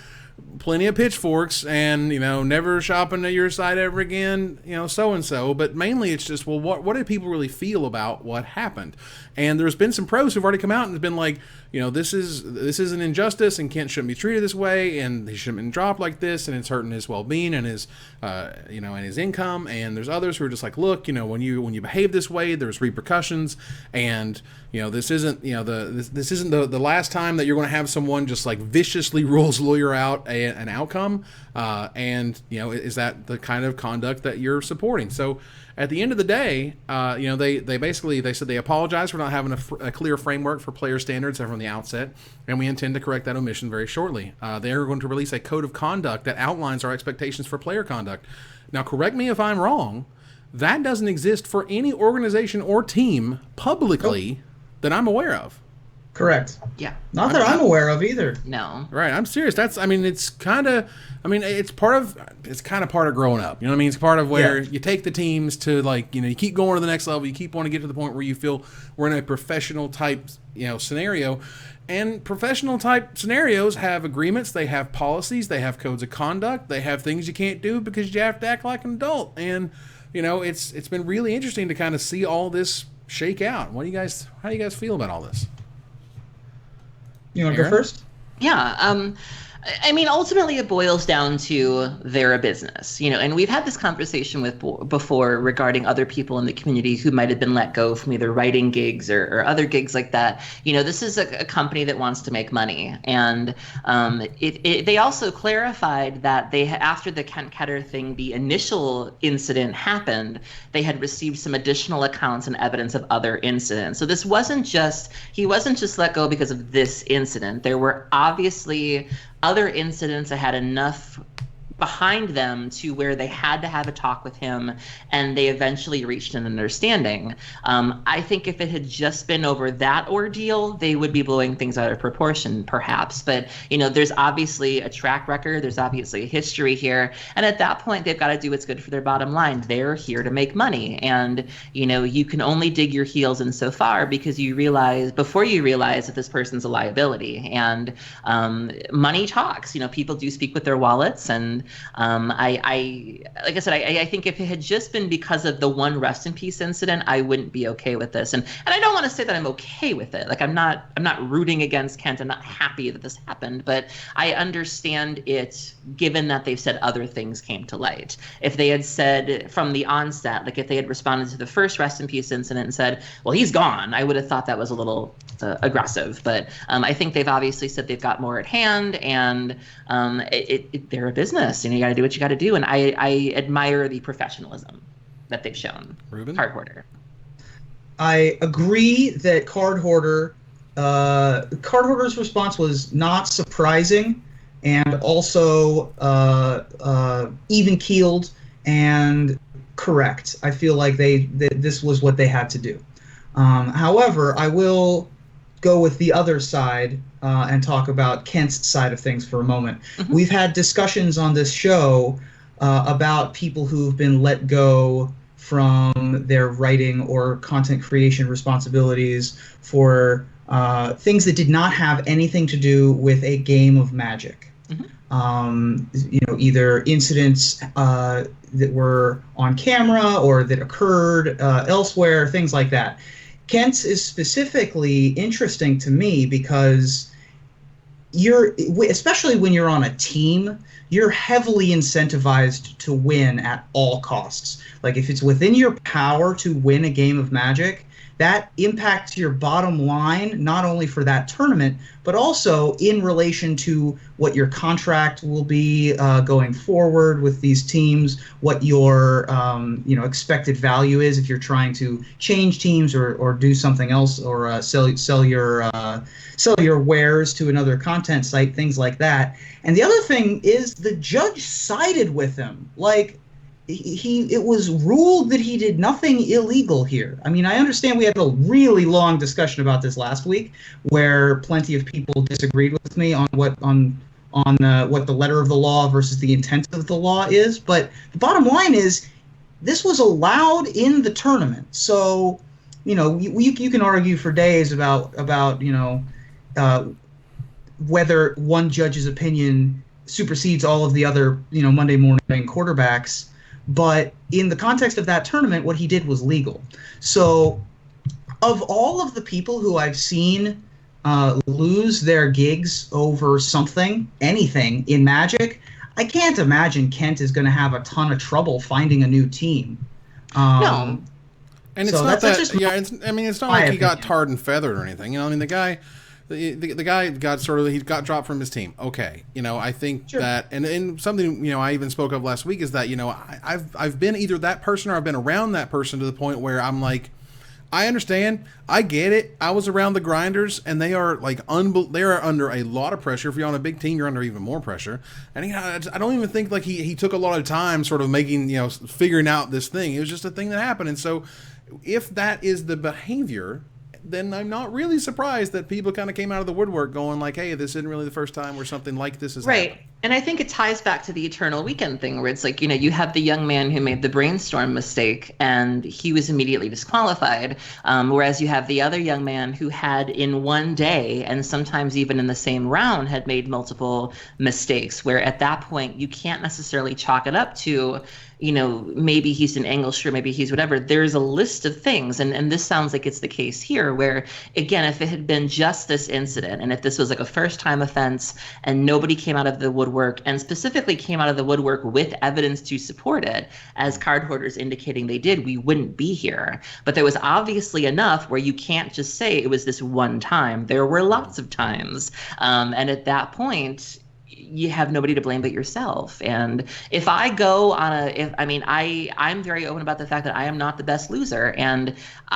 [SPEAKER 1] plenty of pitchforks and, never shopping at your site ever again, so-and-so. But mainly it's just, well, what do people really feel about what happened? And there's been some pros who've already come out and have been like, this is an injustice, and Kent shouldn't be treated this way, and he shouldn't be dropped like this, and it's hurting his well-being and his, and his income. And there's others who are just like, look, when you behave this way, there's repercussions, and this isn't this isn't the last time that you're going to have someone just like viciously rules lawyer out an outcome, and is that the kind of conduct that you're supporting? So at the end of the day, they said they apologize for not having a clear framework for player standards from the outset, and we intend to correct that omission very shortly. They are going to release a code of conduct that outlines our expectations for player conduct. Now, correct me if I'm wrong, that doesn't exist for any organization or team publicly that I'm aware of.
[SPEAKER 3] Correct.
[SPEAKER 2] Yeah.
[SPEAKER 3] Not that I'm aware of either.
[SPEAKER 2] No.
[SPEAKER 1] Right. I'm serious. It's kind of part of growing up. You know what I mean? It's part of where you take the teams to you keep going to the next level. You keep wanting to get to the point where you feel we're in a professional type, scenario. And professional type scenarios have agreements, they have policies, they have codes of conduct, they have things you can't do because you have to act like an adult. And, it's been really interesting to kind of see all this shake out. How do you guys feel about all this?
[SPEAKER 3] You want to go first?
[SPEAKER 2] Yeah. Ultimately it boils down to they're a business, and we've had this conversation before regarding other people in the community who might have been let go from either writing gigs or other gigs like that. This is a company that wants to make money. And they also clarified that after the Kent Ketter thing, the initial incident happened, they had received some additional accounts and evidence of other incidents. So he wasn't just let go because of this incident. There were obviously other incidents that had enough behind them to where they had to have a talk with him, and they eventually reached an understanding. I think if it had just been over that ordeal, they would be blowing things out of proportion, perhaps. But, there's obviously a track record. There's obviously a history here. And at that point, they've got to do what's good for their bottom line. They're here to make money. And, you can only dig your heels in so far because before you realize that this person's a liability. And money talks. People do speak with their wallets. And like I said, I think if it had just been because of the one rest in peace incident, I wouldn't be okay with this. And I don't want to say that I'm okay with it. Like I'm not rooting against Kent. I'm not happy that this happened, but I understand it given that they've said other things came to light. If they had said from the onset, like if they had responded to the first rest in peace incident and said, well, he's gone, I would have thought that was a little aggressive. But I think they've obviously said they've got more at hand, and they're a business, and you got to do what you got to do. And I admire the professionalism that they've shown.
[SPEAKER 1] Ruben?
[SPEAKER 2] Cardhoarder.
[SPEAKER 3] I agree that Cardhoarder's response was not surprising, and also even-keeled and correct. I feel like this was what they had to do. However, I will go with the other side and talk about Kent's side of things for a moment. Mm-hmm. We've had discussions on this show about people who've been let go from their writing or content creation responsibilities for things that did not have anything to do with a game of Magic. Mm-hmm. Either incidents that were on camera or that occurred elsewhere, things like that. Kent's is specifically interesting to me because especially when you're on a team, you're heavily incentivized to win at all costs. Like if it's within your power to win a game of Magic, that impacts your bottom line, not only for that tournament, but also in relation to what your contract will be going forward with these teams, what your expected value is if you're trying to change teams or do something else, or sell your wares to another content site, things like that. And the other thing is the judge sided with him. Like, it was ruled that he did nothing illegal here. I mean, I understand we had a really long discussion about this last week, where plenty of people disagreed with me on what the letter of the law versus the intent of the law is. But the bottom line is, this was allowed in the tournament. So, you can argue for days about whether one judge's opinion supersedes all of the other Monday morning quarterbacks. But in the context of that tournament, what he did was legal. So of all of the people who I've seen lose their gigs over anything in Magic, I can't imagine Kent is going to have a ton of trouble finding a new team.
[SPEAKER 2] No.
[SPEAKER 1] And it's not that, it's not like he got tarred and feathered or anything. The guy... The guy got he got dropped from his team. Okay, I think sure. That, and something I even spoke of last week is that I've been either that person or I've been around that person to the point where I'm like, I understand, I get it. I was around the grinders, and they are they are under a lot of pressure. If you're on a big team, you're under even more pressure. And I don't even think he took a lot of time sort of making figuring out this thing. It was just a thing that happened, and so if that is the behavior, then I'm not really surprised that people kind of came out of the woodwork going like, hey, this isn't really the first time where something like this is
[SPEAKER 2] right.
[SPEAKER 1] happening.
[SPEAKER 2] And I think it ties back to the Eternal Weekend thing, where it's like, you have the young man who made the brainstorm mistake and he was immediately disqualified. Whereas you have the other young man who had in one day, and sometimes even in the same round, had made multiple mistakes, where at that point you can't necessarily chalk it up to, maybe he's an angler, maybe he's whatever. There's a list of things. And this sounds like it's the case here, where, again, if it had been just this incident, and if this was like a first time offense and nobody came out of the woodwork, and specifically came out of the woodwork with evidence to support it, as Cardhoarder's indicating they did, we wouldn't be here. But there was obviously enough where you can't just say it was this one time. There were lots of times. And at that point, you have nobody to blame but yourself. And if I go on I'm very open about the fact that I am not the best loser, and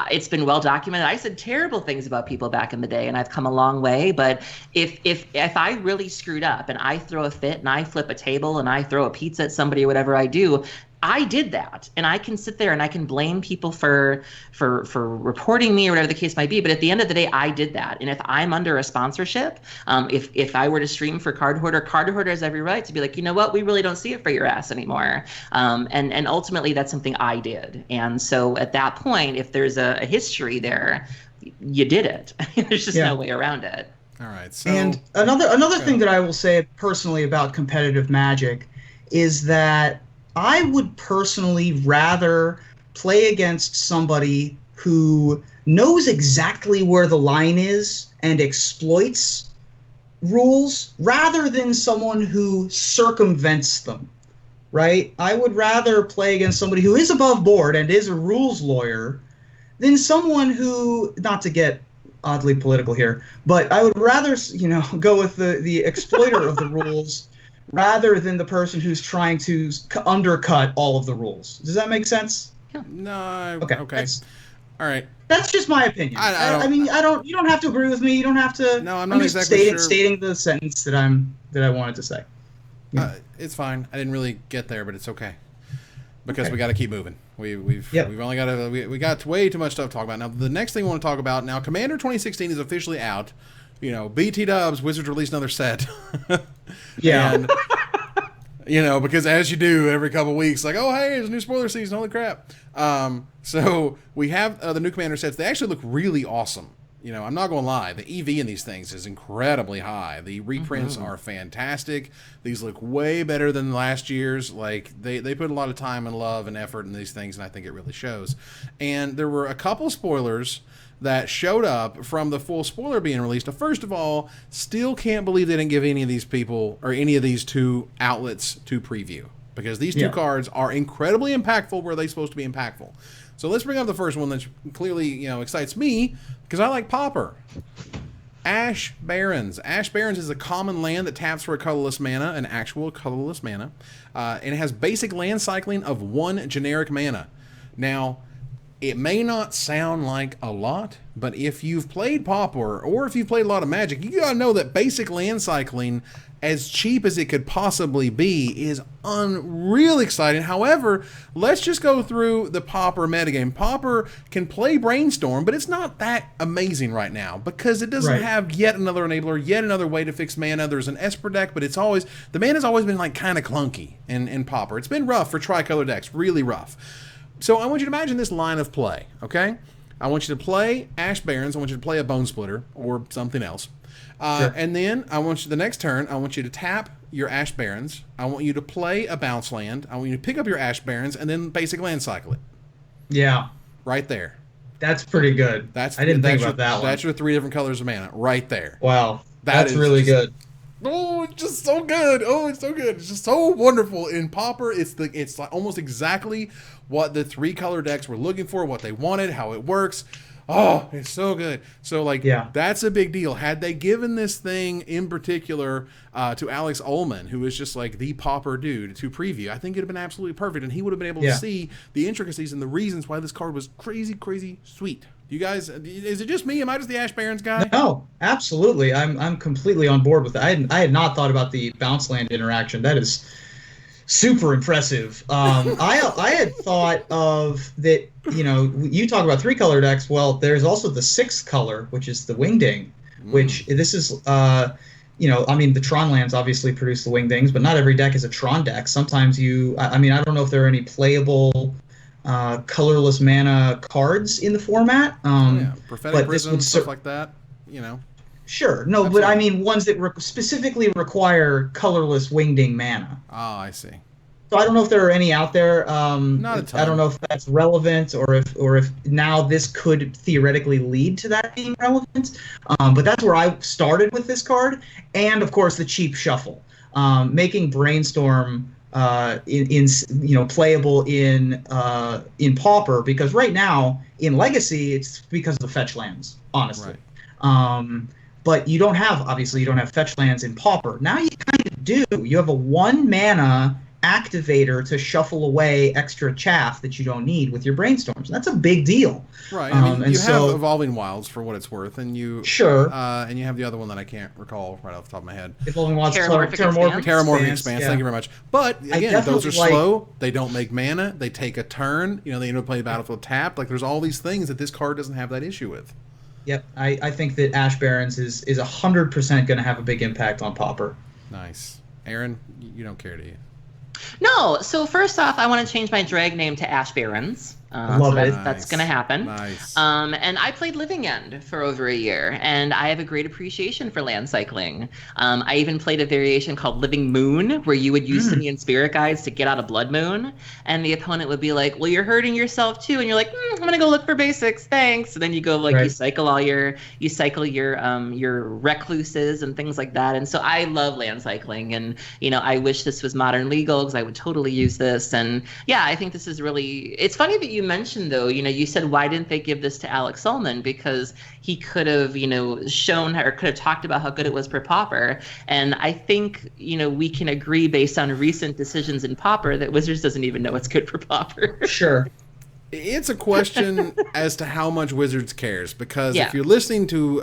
[SPEAKER 2] it's been well documented. I said terrible things about people back in the day, and I've come a long way. But if I really screwed up and I throw a fit and I flip a table and I throw a pizza at somebody or whatever I do, I did that, and I can sit there and I can blame people for reporting me or whatever the case might be. But at the end of the day, I did that. And if I'm under a sponsorship, if I were to stream for Cardhoarder has every right to be like, you know what, we really don't see it for your ass anymore. And ultimately, that's something I did. And so at that point, if there's a history there, you did it. There's just no way around it.
[SPEAKER 1] All right. So,
[SPEAKER 3] and another thing that I will say personally about competitive Magic is that I would personally rather play against somebody who knows exactly where the line is and exploits rules rather than someone who circumvents them, right? I would rather play against somebody who is above board and is a rules lawyer than someone who, not to get oddly political here, but I would rather, go with the exploiter of the rules rather than the person who's trying to undercut all of the rules. Does that make sense?
[SPEAKER 2] Yeah.
[SPEAKER 1] No.
[SPEAKER 3] Okay.
[SPEAKER 1] All right.
[SPEAKER 3] That's just my opinion. I mean, you don't have to agree with me. You don't have to.
[SPEAKER 1] No, I'm not exactly sure.
[SPEAKER 3] Stating the sentence that I wanted to say. Yeah.
[SPEAKER 1] It's fine. I didn't really get there, but it's okay. Because we got to keep moving. We've only got we got way too much stuff to talk about. Now, the next thing we want to talk about now, Commander 2016 is officially out. BT Dubs, Wizards released another set.
[SPEAKER 3] Yeah.
[SPEAKER 1] And, because as you do every couple weeks, like, oh, hey, there's a new spoiler season. Holy crap. So we have the new Commander sets. They actually look really awesome. I'm not going to lie. The EV in these things is incredibly high. The reprints are fantastic. These look way better than last year's. Like, they put a lot of time and love and effort in these things, and I think it really shows. And there were a couple spoilers that showed up from the full spoiler being released. Now, first of all, still can't believe they didn't give any of these people or any of these two outlets to preview, because these two cards are incredibly impactful where they're supposed to be impactful. So let's bring up the first one that clearly excites me, because I like Pauper. Ash Barrens. Ash Barrens is a common land that taps for a colorless mana, an actual colorless mana, and it has basic land cycling of 1 generic mana. Now, it may not sound like a lot, but if you've played Pauper or if you've played a lot of Magic, you gotta know that basic land cycling, as cheap as it could possibly be, is unreal exciting. However, let's just go through the Pauper metagame. Pauper can play Brainstorm, but it's not that amazing right now because it doesn't have yet another enabler, yet another way to fix mana. There's an Esper deck, but the mana's always been like kind of clunky in Pauper. It's been rough for tricolor decks, really rough. So I want you to imagine this line of play, okay? I want you to play Ash Barrens. I want you to play a Bone Splitter or something else. Sure. And then the next turn, I want you to tap your Ash Barrens. I want you to play a bounce land. I want you to pick up your Ash Barrens and then basic land cycle it.
[SPEAKER 3] Yeah.
[SPEAKER 1] Right there.
[SPEAKER 3] That's pretty good. I didn't think about that one.
[SPEAKER 1] That's your 3 different colors of mana right there.
[SPEAKER 3] Wow. That's really good.
[SPEAKER 1] Oh, it's just so good. Oh, it's so good. It's just so wonderful. In Pauper, it's like almost exactly what the 3-color decks were looking for, what they wanted, how it works. Oh, it's so good. So, that's a big deal. Had they given this thing in particular to Alex Ullman, who is just like the Pauper dude, to preview, I think it would have been absolutely perfect, and he would have been able to see the intricacies and the reasons why this card was crazy, crazy sweet. You guys, is it just me? Am I just the Ash Barrens guy?
[SPEAKER 3] No, absolutely. I'm completely on board with that. I had not thought about the bounce land interaction. That is super impressive. I had thought of that. You talk about 3-color decks. Well, there's also the 6th color, which is the Wingding. Which this is, the Tron lands obviously produce the Wingdings, but not every deck is a Tron deck. Sometimes I don't know if there are any playable colorless mana cards in the format.
[SPEAKER 1] Prophetic Prism, stuff like that,
[SPEAKER 3] Sure. No, absolutely. But I mean ones that specifically require colorless Wingding mana.
[SPEAKER 1] Oh, I see.
[SPEAKER 3] So I don't know if there are any out there.
[SPEAKER 1] Not a ton.
[SPEAKER 3] I don't know if that's relevant or if now this could theoretically lead to that being relevant. But that's where I started with this card, and of course the cheap shuffle, making Brainstorm playable in Pauper, because right now in Legacy it's because of the fetch lands, honestly. Right. But you don't have fetch lands in Pauper. Now you kind of do. You have a 1 mana activator to shuffle away extra chaff that you don't need with your brainstorms. That's a big deal.
[SPEAKER 1] Right. I mean, you have Evolving Wilds for what it's worth, and you and you have the other one that I can't recall right off the top of my head.
[SPEAKER 3] Evolving Wilds,
[SPEAKER 1] Terramorphic Expanse.
[SPEAKER 3] Yeah.
[SPEAKER 1] Thank you very much. But again, those are slow. They don't make mana. They take a turn. You know, they end up playing Battlefield tapped. Like, there's all these things that this card doesn't have that issue with.
[SPEAKER 3] Yep. I think that Ash Barrens is 100% going to have a big impact on Pauper.
[SPEAKER 1] Nice. Aaron, you don't care, do you?
[SPEAKER 2] No. So first off, I want to change my drag name to Ash Barrens.
[SPEAKER 3] Love it.
[SPEAKER 2] That's going to happen.
[SPEAKER 1] Nice.
[SPEAKER 2] And I played Living End for over a year, and I have a great appreciation for land cycling. I even played a variation called Living Moon, where you would use Simian Spirit Guides to get out of Blood Moon, and the opponent would be like, well, you're hurting yourself too, and you're like, I'm going to go look for basics, thanks. And then you go, like, you cycle your recluses and things like that. And so I love land cycling, and, you know, I wish this was modern legal, because I would totally use this. And yeah, I think this is really, it's funny that you mentioned, though, you know, you said, why didn't they give this to Alex Ullman? Because he could have, you know, shown or could have talked about how good it was for Pauper. And I think, you know, we can agree based on recent decisions in Pauper that Wizards doesn't even know it's good for Pauper.
[SPEAKER 3] Sure.
[SPEAKER 1] It's a question as to how much Wizards cares, because if you're listening to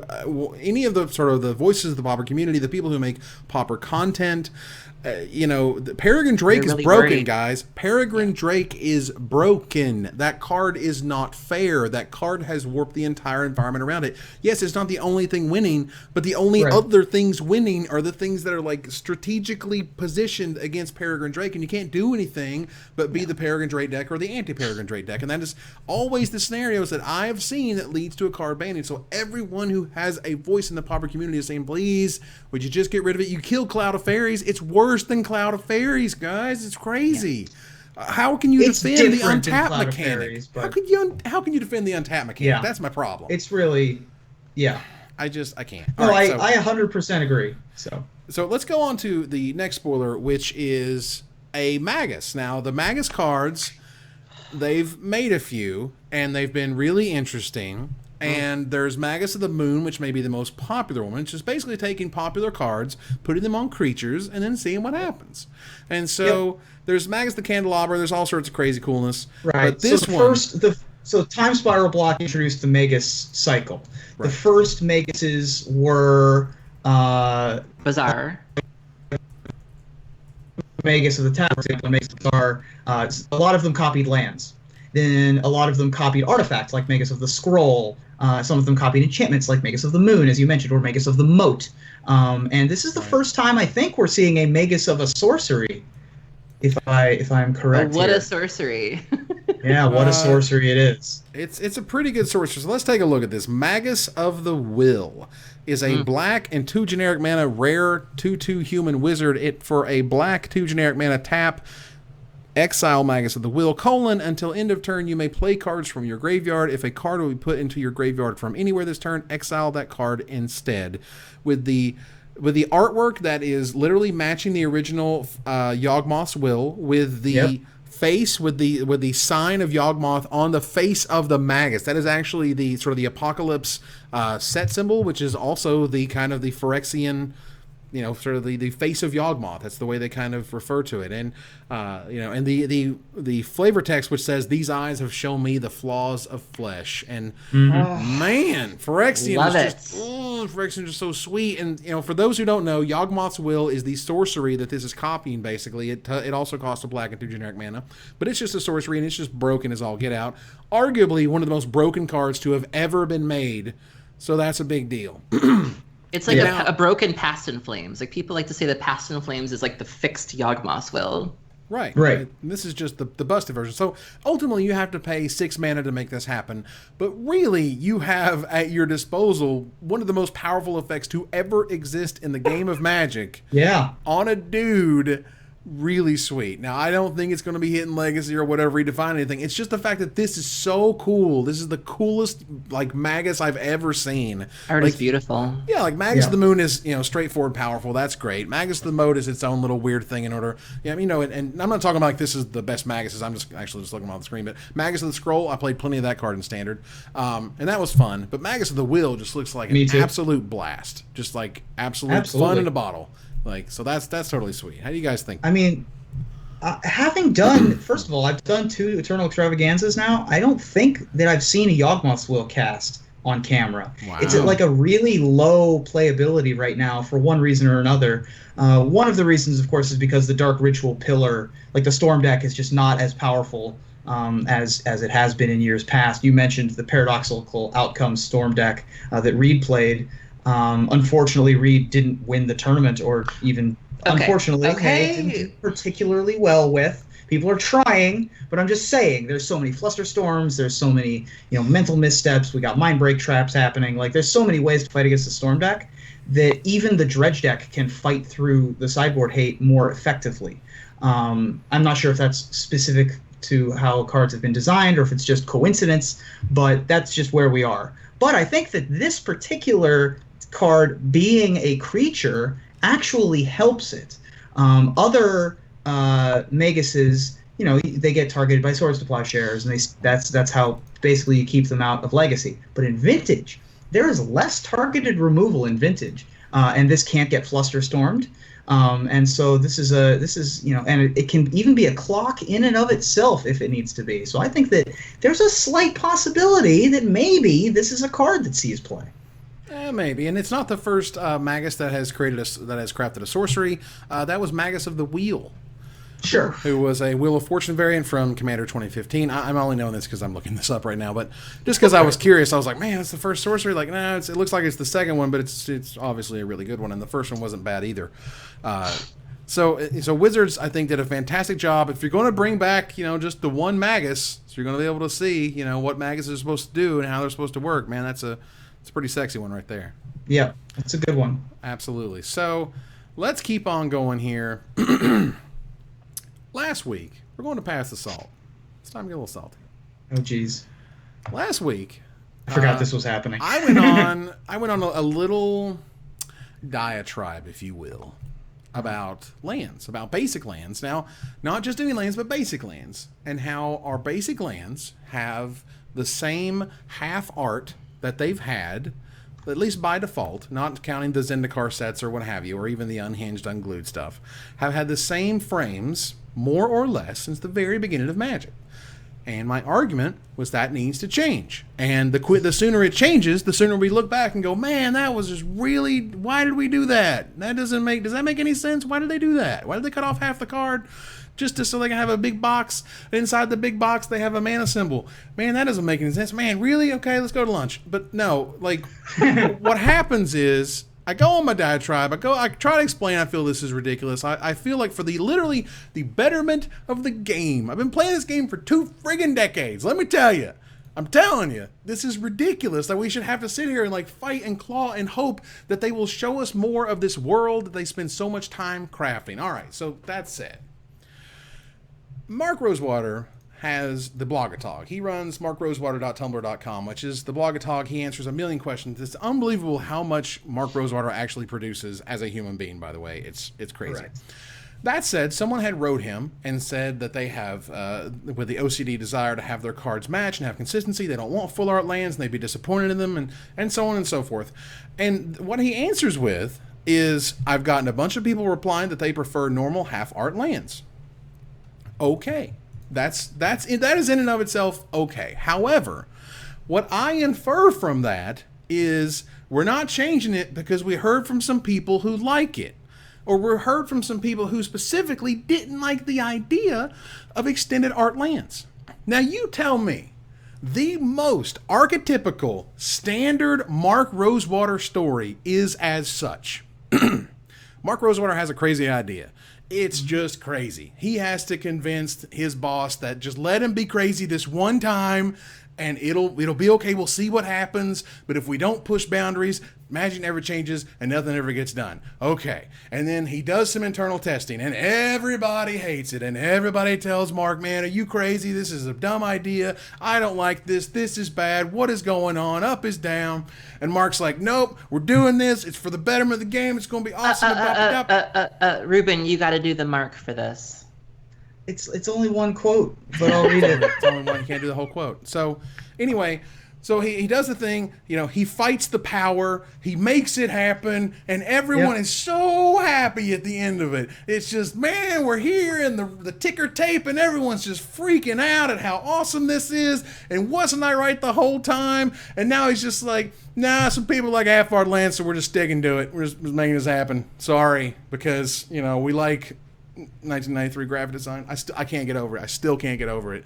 [SPEAKER 1] any of the sort of the voices of the Pauper community, the people who make Pauper content, you know, Peregrine Drake is broken, guys. Peregrine Drake is broken. That card is not fair. That card has warped the entire environment around it. Yes, it's not the only thing winning, but the only other things winning are the things that are, like, strategically positioned against Peregrine Drake, and you can't do anything but be the Peregrine Drake deck or the anti-Peregrine Drake deck, and that is always the scenarios that I have seen that leads to a card banning. So everyone who has a voice in the Pauper community is saying, please, would you just get rid of it? You kill Cloud of Fairies. It's worse than Cloud of Fairies, guys. It's crazy. How can you defend the untap mechanic? Fairies, how can you defend the untap mechanic? Yeah. That's my problem.
[SPEAKER 3] It's really,
[SPEAKER 1] I can't.
[SPEAKER 3] No, I 100% agree. So
[SPEAKER 1] let's go on to the next spoiler, which is a Magus. Now, the Magus cards, they've made a few, and they've been really interesting. And there's Magus of the Moon, which may be the most popular one, which is basically taking popular cards, putting them on creatures, and then seeing what happens. And so there's Magus the Candelabra. There's all sorts of crazy coolness.
[SPEAKER 3] Right. But this so Time Spiral Block introduced the Magus cycle. Right. The first Maguses were
[SPEAKER 2] Bazaar.
[SPEAKER 3] Magus of the Tower, Magus of the Bazaar. A lot of them copied lands. Then a lot of them copied artifacts, like Magus of the Scroll. Some of them copied enchantments, like Magus of the Moon, as you mentioned, or Magus of the Moat. And this is the first time I think we're seeing a Magus of a sorcery, if I'm correct.
[SPEAKER 2] What a sorcery!
[SPEAKER 3] Yeah, what a sorcery it is.
[SPEAKER 1] It's a pretty good sorcery. So let's take a look at this. Magus of the Will is a black and 2 generic mana rare 2/2 human wizard. For a black 2 generic mana tap. Exile Magus of the Will, until end of turn, you may play cards from your graveyard. If a card will be put into your graveyard from anywhere this turn, exile that card instead. With the artwork that is literally matching the original Yawgmoth's Will, with the face, with the sign of Yawgmoth on the face of the Magus. That is actually the sort of the Apocalypse set symbol, which is also the kind of the Phyrexian, you know, sort of the face of Yawgmoth. That's the way they kind of refer to it. And you know, and the flavor text, which says, "These eyes have shown me the flaws of flesh." And man, Phyrexian is just so sweet. And you know, for those who don't know, Yawgmoth's Will is the sorcery that this is copying. Basically, it also costs a black and 2 generic mana, but it's just a sorcery, and it's just broken as all get out. Arguably one of the most broken cards to have ever been made. So that's a big deal.
[SPEAKER 2] It's like a broken Past in Flames. Like, people like to say that Past in Flames is like the fixed Yawgmoth's Will.
[SPEAKER 1] Right. And this is just the busted version. So ultimately, you have to pay 6 mana to make this happen. But really, you have at your disposal one of the most powerful effects to ever exist in the game of Magic.
[SPEAKER 3] Yeah.
[SPEAKER 1] On a dude. Really sweet. Now, I don't think it's going to be hitting Legacy or whatever, redefine anything. It's just the fact that this is so cool. This is the coolest, like, Magus I've ever seen.
[SPEAKER 2] Art is beautiful.
[SPEAKER 1] Yeah, like Magus of the Moon is, you know, straightforward, powerful. That's great. Magus of the Moat is its own little weird thing in order. Yeah, you know, and I'm not talking about like this is the best Maguses. I'm just looking on the screen. But Magus of the Scroll, I played plenty of that card in Standard, and that was fun. But Magus of the Will just looks like an absolute blast. Just like absolute fun in a bottle. Like, so that's totally sweet. How do you guys think?
[SPEAKER 3] I mean, having done, first of all, I've done 2 Eternal Extravaganzas now. I don't think that I've seen a Yawgmoth's Will cast on camera.
[SPEAKER 1] Wow.
[SPEAKER 3] It's at like a really low playability right now for one reason or another. One of the reasons, of course, is because the Dark Ritual pillar, like the Storm deck, is just not as powerful as it has been in years past. You mentioned the Paradoxical Outcomes Storm deck that Reed played. Unfortunately, Reed didn't win the tournament, or even unfortunately, didn't do particularly well with. People are trying, but I'm just saying, there's so many Flusterstorms, there's so many, mental missteps. We got mind break traps happening. Like, there's so many ways to fight against the Storm deck that even the Dredge deck can fight through the sideboard hate more effectively. I'm not sure if that's specific to how cards have been designed or if it's just coincidence, but that's just where we are. But I think that this particular card, being a creature, actually helps it. Other Maguses, they get targeted by Swords to Plowshares, and that's how basically you keep them out of Legacy. But in Vintage, there is less targeted removal in Vintage, and this can't get Flusterstormed. And so this is and it can even be a clock in and of itself if it needs to be. So I think that there's a slight possibility that maybe this is a card that sees play.
[SPEAKER 1] Maybe, and it's not the first Magus that has crafted a sorcery. That was Magus of the Wheel.
[SPEAKER 3] Sure.
[SPEAKER 1] Who was a Wheel of Fortune variant from Commander 2015. I'm only knowing this because I'm looking this up right now, but just because I was curious, I was like, man, it's the first sorcery? Like, no, it looks like it's the second one, but it's obviously a really good one, and the first one wasn't bad either. So Wizards, I think, did a fantastic job. If you're going to bring back, just the one Magus, so you're going to be able to see, what Magus is supposed to do and how they're supposed to work, man, it's a pretty sexy one right there.
[SPEAKER 3] Yeah, it's a good one.
[SPEAKER 1] Absolutely. So let's keep on going here. Last week, we're going to pass the salt. It's time to get a little salty.
[SPEAKER 3] Oh, geez.
[SPEAKER 1] Last week,
[SPEAKER 3] I forgot this was happening.
[SPEAKER 1] I went on a little diatribe, if you will, about lands, about basic lands. Now, not just any lands, but basic lands, and how our basic lands have the same half art that they've had, at least by default, not counting the Zendikar sets or what have you, or even the unhinged, unglued stuff, have had the same frames, more or less, since the very beginning of Magic. And my argument was that needs to change. And the sooner it changes, the sooner we look back and go, man, that was just really, why did we do that? Does that make any sense? Why did they do that? Why did they cut off half the card? Just so they can have a big box. Inside the big box, they have a mana symbol. Man, that doesn't make any sense. Man, really? Okay, let's go to lunch. But no, like, what happens is, I go on my diatribe. I try to explain. I feel this is ridiculous. I feel like for literally the betterment of the game. I've been playing this game for 2 friggin' decades. Let me tell you. I'm telling you, this is ridiculous that we should have to sit here and like fight and claw and hope that they will show us more of this world that they spend so much time crafting. All right, so that said, Mark Rosewater has the Blogatog. He runs markrosewater.tumblr.com, which is the Blogatog. He answers a million questions. It's unbelievable how much Mark Rosewater actually produces as a human being, by the way. It's crazy. Correct. That said, someone had wrote him and said that they have, with the OCD desire to have their cards match and have consistency, they don't want full art lands and they'd be disappointed in them and so on and so forth. And what he answers with is, I've gotten a bunch of people replying that they prefer normal half art lands. Okay. That is in and of itself okay. However, what I infer from that is we're not changing it because we heard from some people who like it. Or we heard from some people who specifically didn't like the idea of extended art lands. Now you tell me, the most archetypical standard Mark Rosewater story is as such. Mark Rosewater has a crazy idea. It's just crazy. He has to convince his boss that just let him be crazy this one time and it'll be okay. We'll see what happens. But if we don't push boundaries, Magic never changes and nothing ever gets done. Okay. And then he does some internal testing and everybody hates it. And everybody tells Mark, man, are you crazy? This is a dumb idea. I don't like this. This is bad. What is going on? Up is down. And Mark's like, nope, we're doing this. It's for the betterment of the game. It's going to be awesome.
[SPEAKER 2] Ruben, you got to do the mark for this.
[SPEAKER 3] It's only one quote, but I'll read it.
[SPEAKER 1] It's only one. You can't do the whole quote. So anyway, So he does the thing, he fights the power, he makes it happen, and everyone is so happy at the end of it. It's just, man, we're here, and the ticker tape, and everyone's just freaking out at how awesome this is, and wasn't I right the whole time? And now he's just like, nah, some people like half-art land, so we're just sticking to it. We're just making this happen. Sorry, because, we like 1993 graphic design. I can't get over it. I still can't get over it.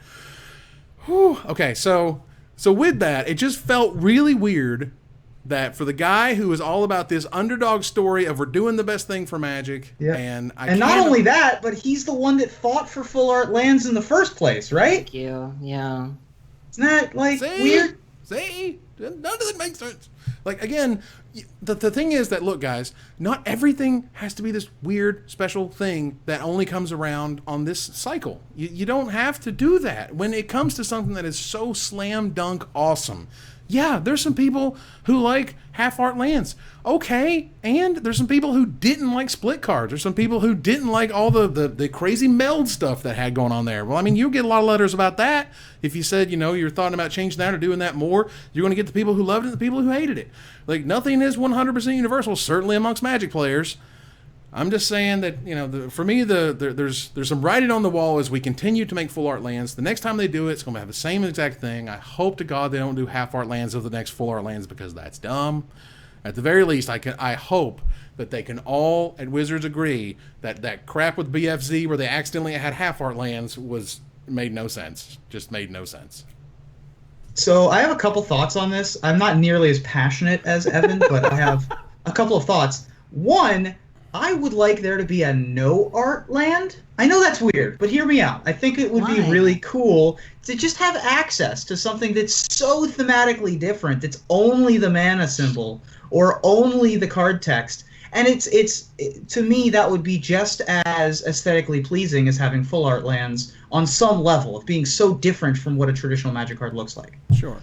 [SPEAKER 1] Whew. Okay, So with that, it just felt really weird that for the guy who is all about this underdog story of we're doing the best thing for Magic, and
[SPEAKER 3] not only that, but he's the one that fought for full art lands in the first place, right?
[SPEAKER 2] Thank you. Yeah.
[SPEAKER 3] Isn't that weird?
[SPEAKER 1] See, none of it makes sense. Again, the thing is that, look, guys, not everything has to be this weird special thing that only comes around on this cycle. You don't have to do that when it comes to something that is so slam dunk awesome. Yeah, there's some people who like half art lands. Okay, and there's some people who didn't like split cards. There's some people who didn't like all the crazy meld stuff that had going on there. Well, I mean, you get a lot of letters about that. If you said, you're thought about changing that or doing that more, you're going to get the people who loved it and the people who hated it. Nothing is 100% universal, certainly amongst Magic players. I'm just saying that, for me, there's some writing on the wall as we continue to make full art lands. The next time they do it, it's going to have the same exact thing. I hope to God they don't do half art lands of the next full art lands, because that's dumb. At the very least, I hope that they can all at Wizards agree that crap with BFZ where they accidentally had half art lands made no sense. Just made no sense.
[SPEAKER 3] So I have a couple thoughts on this. I'm not nearly as passionate as Evan, but I have a couple of thoughts. One, I would like there to be a no art land. I know that's weird, but hear me out. I think it would be really cool to just have access to something that's so thematically different. It's only the mana symbol or only the card text. And to me, that would be just as aesthetically pleasing as having full art lands on some level of being so different from what a traditional Magic card looks like.
[SPEAKER 1] Sure.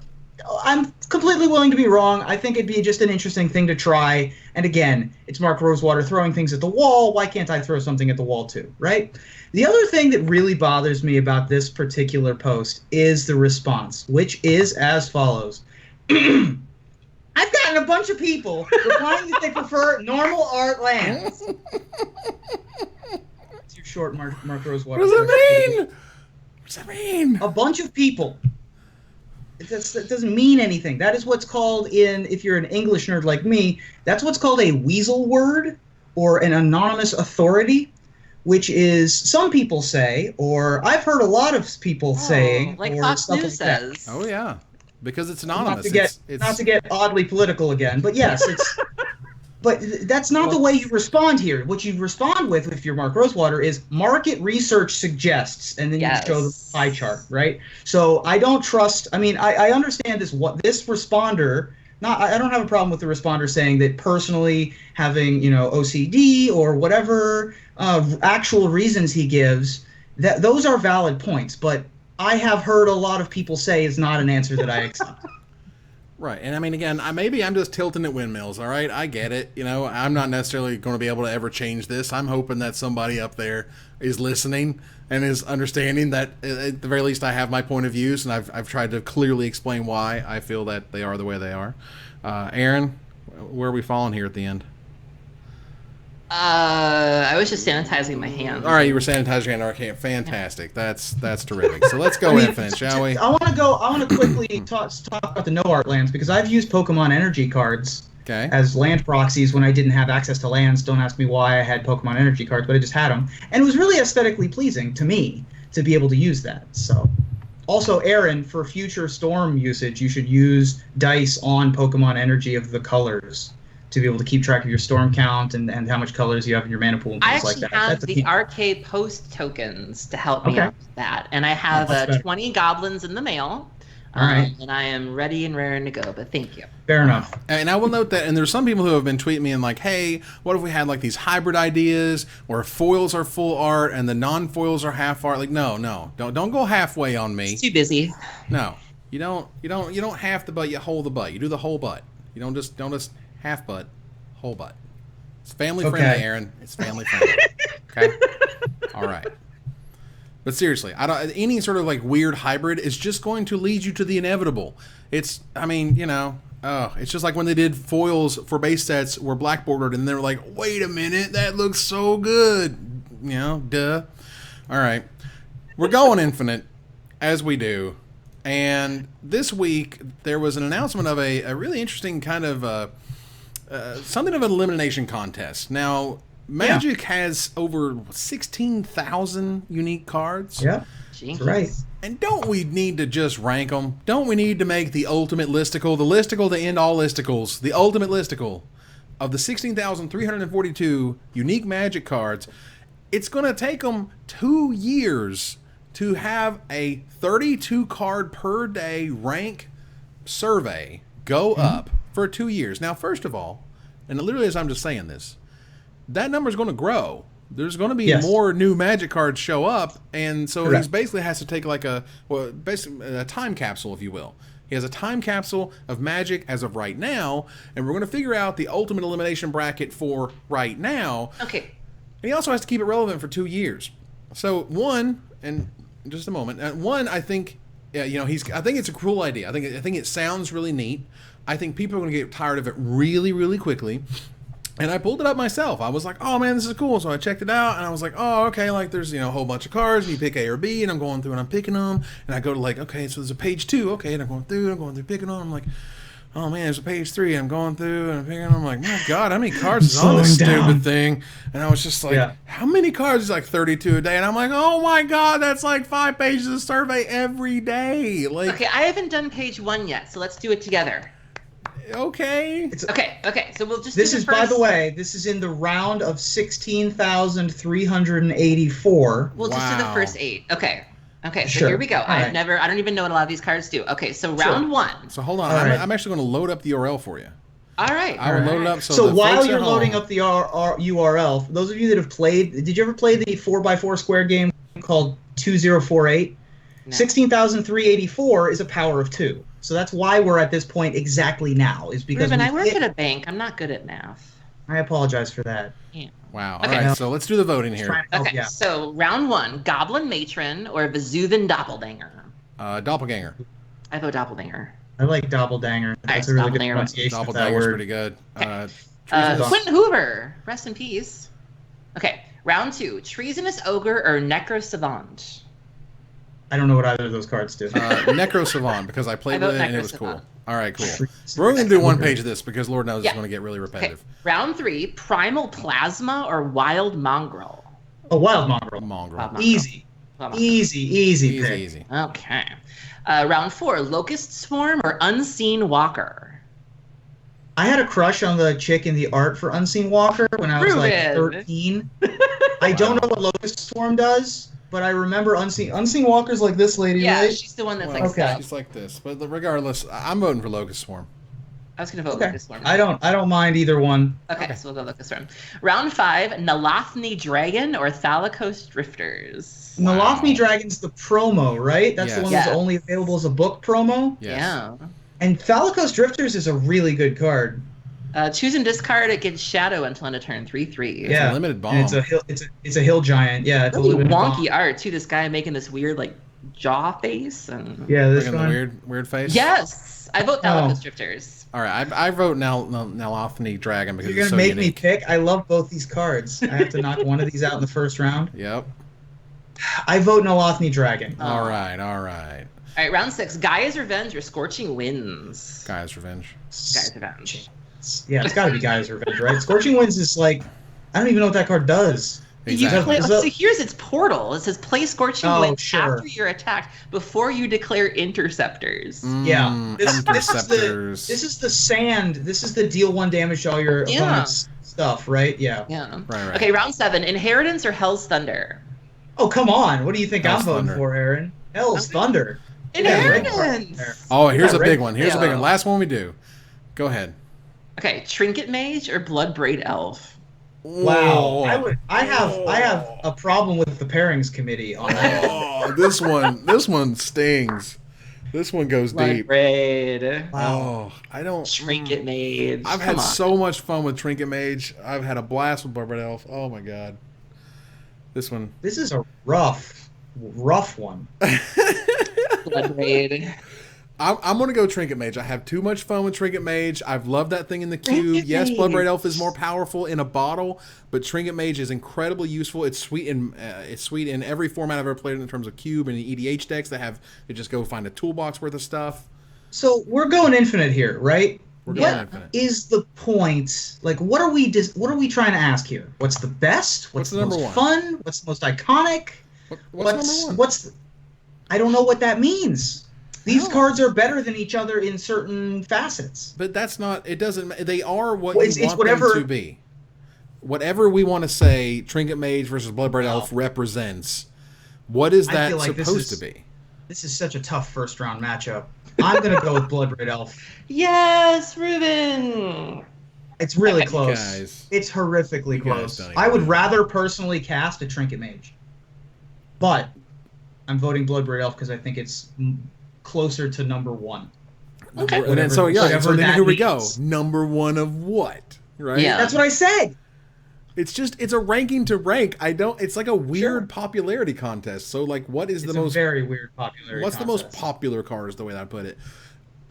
[SPEAKER 3] I'm completely willing to be wrong. I think it'd be just an interesting thing to try. And again, it's Mark Rosewater throwing things at the wall. Why can't I throw something at the wall too, right? The other thing that really bothers me about this particular post is the response, which is as follows. I've gotten a bunch of people replying that they prefer normal art lands. It's your short, Mark Rosewater.
[SPEAKER 1] What does it mean? What does that mean?
[SPEAKER 3] A bunch of people. That doesn't mean anything. That is what's called if you're an English nerd like me, that's what's called a weasel word or an anonymous authority, which is some people say, or I've heard a lot of people saying,
[SPEAKER 2] like
[SPEAKER 3] or
[SPEAKER 2] Fox
[SPEAKER 3] stuff
[SPEAKER 2] News
[SPEAKER 3] like that.
[SPEAKER 2] says.
[SPEAKER 1] Oh, yeah. Because it's anonymous.
[SPEAKER 3] Not to get oddly political again, but yes, it's. But that's not the way you respond here. What you respond with, if you're Mark Rosewater, is market research suggests, and then you show the pie chart, right? So I don't trust. I mean, I understand this responder. I don't have a problem with the responder saying that personally having OCD or whatever actual reasons he gives, that those are valid points. But I have heard a lot of people say is not an answer that I accept.
[SPEAKER 1] Right, and I mean, again, maybe I'm just tilting at windmills, all right? I get it. I'm not necessarily going to be able to ever change this. I'm hoping that somebody up there is listening and is understanding that, at the very least, I have my point of views, and I've tried to clearly explain why I feel that they are the way they are. Aaron, where are we falling here at the end?
[SPEAKER 2] I was just sanitizing my hands.
[SPEAKER 1] All right, you were sanitizing your hand. Okay, fantastic. That's terrific. So let's go Infinite, shall we?
[SPEAKER 3] I want to quickly talk about the no art lands, because I've used Pokemon energy cards as land proxies when I didn't have access to lands. Don't ask me why I had Pokemon energy cards, but I just had them, and it was really aesthetically pleasing to me to be able to use that. So, also, Aaron, for future Storm usage, you should use dice on Pokemon energy of the colors to be able to keep track of your storm count and how much colors you have in your mana pool and things like that.
[SPEAKER 2] I actually have the arcade post tokens to help me out with that. And I have 20 goblins in the mail.
[SPEAKER 3] All right.
[SPEAKER 2] And I am ready and raring to go, but thank you.
[SPEAKER 3] Fair enough.
[SPEAKER 1] And I will note that, and there's some people who have been tweeting me and like, hey, what if we had like these hybrid ideas where foils are full art and the non-foils are half art? Like, no, don't go halfway on me.
[SPEAKER 2] It's too busy.
[SPEAKER 1] No, you don't half the butt, you hold the butt. You do the whole butt. You don't just half butt, whole butt. It's family friendly, Aaron. It's family friendly. Okay? All right. But seriously, I don't. Any sort of like weird hybrid is just going to lead you to the inevitable. It's, I mean, you know, it's just like when they did foils for base sets were black bordered, and they were like, wait a minute, that looks so good. You know, duh. All right, we're going infinite as we do, and this week there was an announcement of a really interesting kind of something of an elimination contest. Now, Magic has over 16,000 unique cards.
[SPEAKER 3] Yeah, that's right.
[SPEAKER 1] And don't we need to just rank them? Don't we need to make the ultimate listicle, the listicle to end all listicles, the ultimate listicle of the 16,342 unique Magic cards? It's going to take them 2 years to have a 32 card per day rank survey go up for 2 years. Now, first of all, and literally as I'm just saying this, that number is going to grow. There's going to be more new Magic cards show up, and so he basically has to take like basically a time capsule, if you will. He has a time capsule of Magic as of right now, and we're going to figure out the ultimate elimination bracket for right now.
[SPEAKER 2] Okay.
[SPEAKER 1] And he also has to keep it relevant for 2 years. So one, and in just a moment, I think, you know, I think it's a cool idea. I think it sounds really neat. I think people are going to get tired of it really, really quickly. And I pulled it up myself. I was like, oh man, this is cool. So I checked it out, and I was like, oh, okay, like there's, you know, a whole bunch of cards, and you pick A or B, and I'm going through and I'm picking them, and I go to like, okay, so there's a page 2, okay, and I'm going through picking them. I'm like, oh man, there's a page 3, I'm going through and I'm picking them. I'm like, my God, how many cards is on this stupid thing? And I was just like, how many cards is like 32 a day? And I'm like, oh my God, that's like 5 pages of survey every day. Like,
[SPEAKER 2] okay, I haven't done page 1 yet, so let's do it together.
[SPEAKER 1] Okay.
[SPEAKER 2] Okay. So we'll just.
[SPEAKER 3] This is, by the way, this is in the round of 16,384.
[SPEAKER 2] We'll just do the first 8. Okay. So here we go. I don't even know what a lot of these cards do. Okay, so round 1.
[SPEAKER 1] So hold on. I'm actually going to load up the URL for you.
[SPEAKER 2] All right.
[SPEAKER 1] I will load it up.
[SPEAKER 3] So while you're loading up the URL, for those of you that have played, did you ever play the 4x4 square game called 2048? No. 16,384 is a power of 2. So that's why we're at this point exactly now, is because
[SPEAKER 2] Ruben, I work at a bank. I'm not good at math.
[SPEAKER 3] I apologize for that.
[SPEAKER 2] Yeah.
[SPEAKER 1] Wow. All right, so let's do the voting here.
[SPEAKER 2] Okay, so round 1, Goblin Matron or Vesuvan Doppelganger?
[SPEAKER 1] Doppelganger.
[SPEAKER 2] I vote Doppelganger.
[SPEAKER 3] I like Doppelganger. That's a really good pronunciation of that word.
[SPEAKER 1] Doppelganger's pretty good.
[SPEAKER 2] Quentin Hoover, rest in peace. Okay, round 2, Treasonous Ogre or Necro Savant?
[SPEAKER 3] I don't know what either of those cards do.
[SPEAKER 1] Necro Savant, because I played with it and it was cool. All right, cool. We're only going to do one page of this because Lord knows it's going to get really repetitive.
[SPEAKER 2] Okay. Round 3, Primal Plasma or Wild Mongrel?
[SPEAKER 3] A Wild Mongrel. Easy. Easy pick.
[SPEAKER 1] Easy.
[SPEAKER 2] Okay. Round 4, Locust Swarm or Unseen Walker?
[SPEAKER 3] I had a crush on the chick in the art for Unseen Walker when I was like 13. I don't know what Locust Swarm does. But I remember Unseen Walker's like this lady, right?
[SPEAKER 2] Yeah, she's the one that's stuff.
[SPEAKER 1] She's like this. But regardless, I'm voting for Locust Swarm.
[SPEAKER 2] I was going to vote Locust Swarm.
[SPEAKER 3] I don't mind either one.
[SPEAKER 2] Okay, so we'll go Locust Swarm. Round 5, Nalathni Dragon or Thalakos Drifters?
[SPEAKER 3] Nalathni Dragon's the promo, right? That's the one that's only available as a book promo?
[SPEAKER 1] Yes.
[SPEAKER 2] Yeah.
[SPEAKER 3] And Thalakos Drifters is a really good card.
[SPEAKER 2] Choose and discard. It gets shadow until end of turn. 3/3.
[SPEAKER 1] It's a limited bomb.
[SPEAKER 3] And it's a hill giant. Yeah, it's
[SPEAKER 2] really
[SPEAKER 3] a limited
[SPEAKER 2] wonky
[SPEAKER 3] bomb.
[SPEAKER 2] art too. This guy making this weird like jaw face and
[SPEAKER 3] this
[SPEAKER 1] the weird face.
[SPEAKER 2] Yes, I vote Thalakos Drifters.
[SPEAKER 1] All right, I vote Nalathni Dragon because
[SPEAKER 3] you're
[SPEAKER 1] it's so
[SPEAKER 3] gonna make
[SPEAKER 1] unique.
[SPEAKER 3] me pick. I love both these cards. I have to knock one of these out in the first round.
[SPEAKER 1] Yep.
[SPEAKER 3] I vote Nalathni Dragon.
[SPEAKER 1] All right.
[SPEAKER 2] All right, round 6, Gaia's Revenge or Scorching Winds?
[SPEAKER 1] Gaia's Revenge.
[SPEAKER 3] Yeah, it's got to be Gaia's Revenge, right? Scorching Winds is like, I don't even know what that card does.
[SPEAKER 1] Exactly.
[SPEAKER 2] So here's its portal. It says play Scorching Winds after you're attacked before you declare interceptors.
[SPEAKER 1] Interceptors.
[SPEAKER 3] This is the sand. This is the deal 1 damage to all your opponent's stuff, right? Yeah.
[SPEAKER 1] Right.
[SPEAKER 2] Okay, round 7, Inheritance or Hell's Thunder?
[SPEAKER 3] Oh, come on. What do you think
[SPEAKER 1] Hell's
[SPEAKER 3] I'm voting
[SPEAKER 1] Thunder.
[SPEAKER 3] for, Aaron? Hell's Thunder.
[SPEAKER 2] Inheritance!
[SPEAKER 1] Oh, here's a big one. Last one we do. Go ahead.
[SPEAKER 2] Okay, Trinket Mage or Bloodbraid Elf?
[SPEAKER 3] Wow, I have a problem with the pairings committee on that.
[SPEAKER 1] Oh, this one stings. This one goes deep.
[SPEAKER 2] Bloodbraid.
[SPEAKER 1] Wow. Oh, I don't.
[SPEAKER 2] Trinket Mage.
[SPEAKER 1] I've had so much fun with Trinket Mage. I've had a blast with Bloodbraid Elf. Oh my God. This one.
[SPEAKER 3] This is a rough rough one.
[SPEAKER 2] Blood Raid.
[SPEAKER 1] I'm going to go Trinket Mage. I have too much fun with Trinket Mage. I've loved that thing in the cube.
[SPEAKER 2] Trinket
[SPEAKER 1] Yes, Blood
[SPEAKER 2] Mage.
[SPEAKER 1] Braid Elf is more powerful in a bottle, but Trinket Mage is incredibly useful. It's sweet in every format I've ever played in terms of cube and EDH decks that have to just go find a toolbox worth of stuff.
[SPEAKER 3] So we're going infinite here, right?
[SPEAKER 1] We're going
[SPEAKER 3] What
[SPEAKER 1] infinite.
[SPEAKER 3] is the point? Like, what are we trying to ask here? What's the best? What's the
[SPEAKER 1] number
[SPEAKER 3] most
[SPEAKER 1] one?
[SPEAKER 3] fun? What's the most iconic?
[SPEAKER 1] What's number one?
[SPEAKER 3] I don't know what that means. These
[SPEAKER 1] No.
[SPEAKER 3] cards are better than each other in certain facets.
[SPEAKER 1] But that's not. It doesn't. They are what
[SPEAKER 3] Well,
[SPEAKER 1] you
[SPEAKER 3] it's
[SPEAKER 1] want
[SPEAKER 3] whatever-
[SPEAKER 1] them to be. Whatever we want to say, Trinket Mage versus Bloodbraid
[SPEAKER 3] Wow.
[SPEAKER 1] Elf represents. What is
[SPEAKER 3] I
[SPEAKER 1] that
[SPEAKER 3] feel like this
[SPEAKER 1] supposed
[SPEAKER 3] is-
[SPEAKER 1] to be?
[SPEAKER 3] This is such a tough first round matchup. I'm gonna go with Blood Red Elf.
[SPEAKER 2] Yes, Ruben.
[SPEAKER 3] It's really
[SPEAKER 1] You
[SPEAKER 3] close.
[SPEAKER 1] guys.
[SPEAKER 3] It's horrific
[SPEAKER 1] You guys
[SPEAKER 3] close.
[SPEAKER 1] don't even
[SPEAKER 3] I would
[SPEAKER 1] know.
[SPEAKER 3] rather personally cast a Trinket Mage, but I'm voting Blood Red Elf because I think it's closer to number one.
[SPEAKER 2] Okay.
[SPEAKER 1] And then, so
[SPEAKER 3] Whatever
[SPEAKER 1] then
[SPEAKER 3] that
[SPEAKER 1] here we go.
[SPEAKER 3] means.
[SPEAKER 1] Number one of what? Right?
[SPEAKER 2] Yeah.
[SPEAKER 3] That's what I said.
[SPEAKER 1] It's a ranking to rank. It's like a weird
[SPEAKER 3] Sure.
[SPEAKER 1] popularity contest. So like, what is
[SPEAKER 3] It's
[SPEAKER 1] the
[SPEAKER 3] a
[SPEAKER 1] most?
[SPEAKER 3] very weird popularity.
[SPEAKER 1] What's the most
[SPEAKER 3] contest.
[SPEAKER 1] popular card? Is the way that I put it.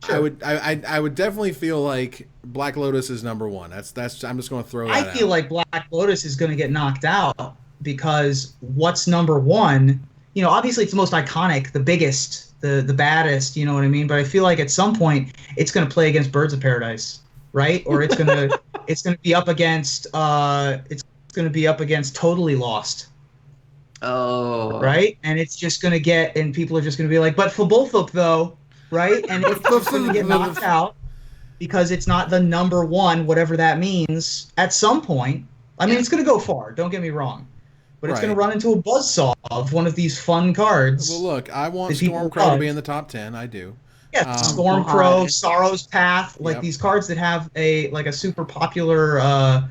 [SPEAKER 3] Sure.
[SPEAKER 1] I would definitely feel like Black Lotus is number one. That's I'm just going to throw that
[SPEAKER 3] I
[SPEAKER 1] out.
[SPEAKER 3] feel like Black Lotus is going to get knocked out because what's number one? You know, obviously it's the most iconic, the biggest, the baddest. You know what I mean? But I feel like at some point it's going to play against Birds of Paradise, right? Or it's going to be up against Totally Lost,
[SPEAKER 2] Oh.
[SPEAKER 3] right? And it's just going to get, and people are just going to be like, but for both of though, right? And it's just going to get knocked out because it's not the number one, whatever that means. At some point, I mean, it's going to go far. Don't get me wrong, but it's going to
[SPEAKER 1] Right.
[SPEAKER 3] run into a buzzsaw of one of these fun cards.
[SPEAKER 1] Well, look, I want
[SPEAKER 3] that people
[SPEAKER 1] Stormcrow to
[SPEAKER 3] love.
[SPEAKER 1] be in the top 10. I do.
[SPEAKER 3] Yeah,
[SPEAKER 1] Oh,
[SPEAKER 3] Stormcrow,
[SPEAKER 2] God.
[SPEAKER 3] Sorrow's Path, like
[SPEAKER 1] Yep.
[SPEAKER 3] these cards that have a super popular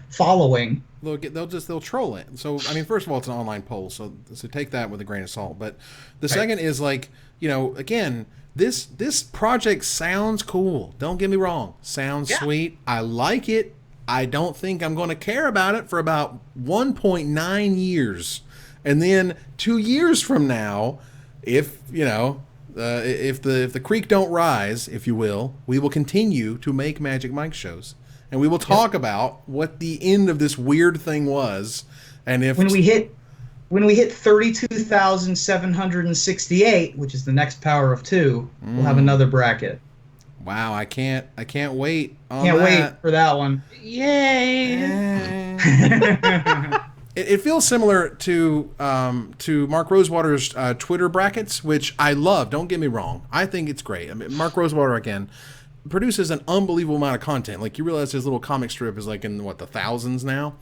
[SPEAKER 3] following.
[SPEAKER 1] They'll troll it. So I mean, first of all, it's an online poll, so take that with a grain of salt. But the
[SPEAKER 3] Right.
[SPEAKER 1] second is like, again, this project sounds cool. Don't get me wrong, sounds
[SPEAKER 3] Yeah.
[SPEAKER 1] sweet. I like it. I don't think I'm going to care about it for about 1.9 years, and then 2 years from now, if the creek don't rise, if you will, we will continue to make Magic Mike shows. And we will talk about what the end of this weird thing was, and if
[SPEAKER 3] When we hit 32,768, which is the next power of 2, we'll have another bracket.
[SPEAKER 1] wow, I can't wait on
[SPEAKER 3] Can't wait
[SPEAKER 1] that.
[SPEAKER 3] for that one.
[SPEAKER 2] Yay.
[SPEAKER 1] It feels similar to Mark Rosewater's Twitter brackets, which I love. Don't get me wrong, I think it's great. I mean, Mark Rosewater again produces an unbelievable amount of content. Like, you realize his little comic strip is like in the thousands now.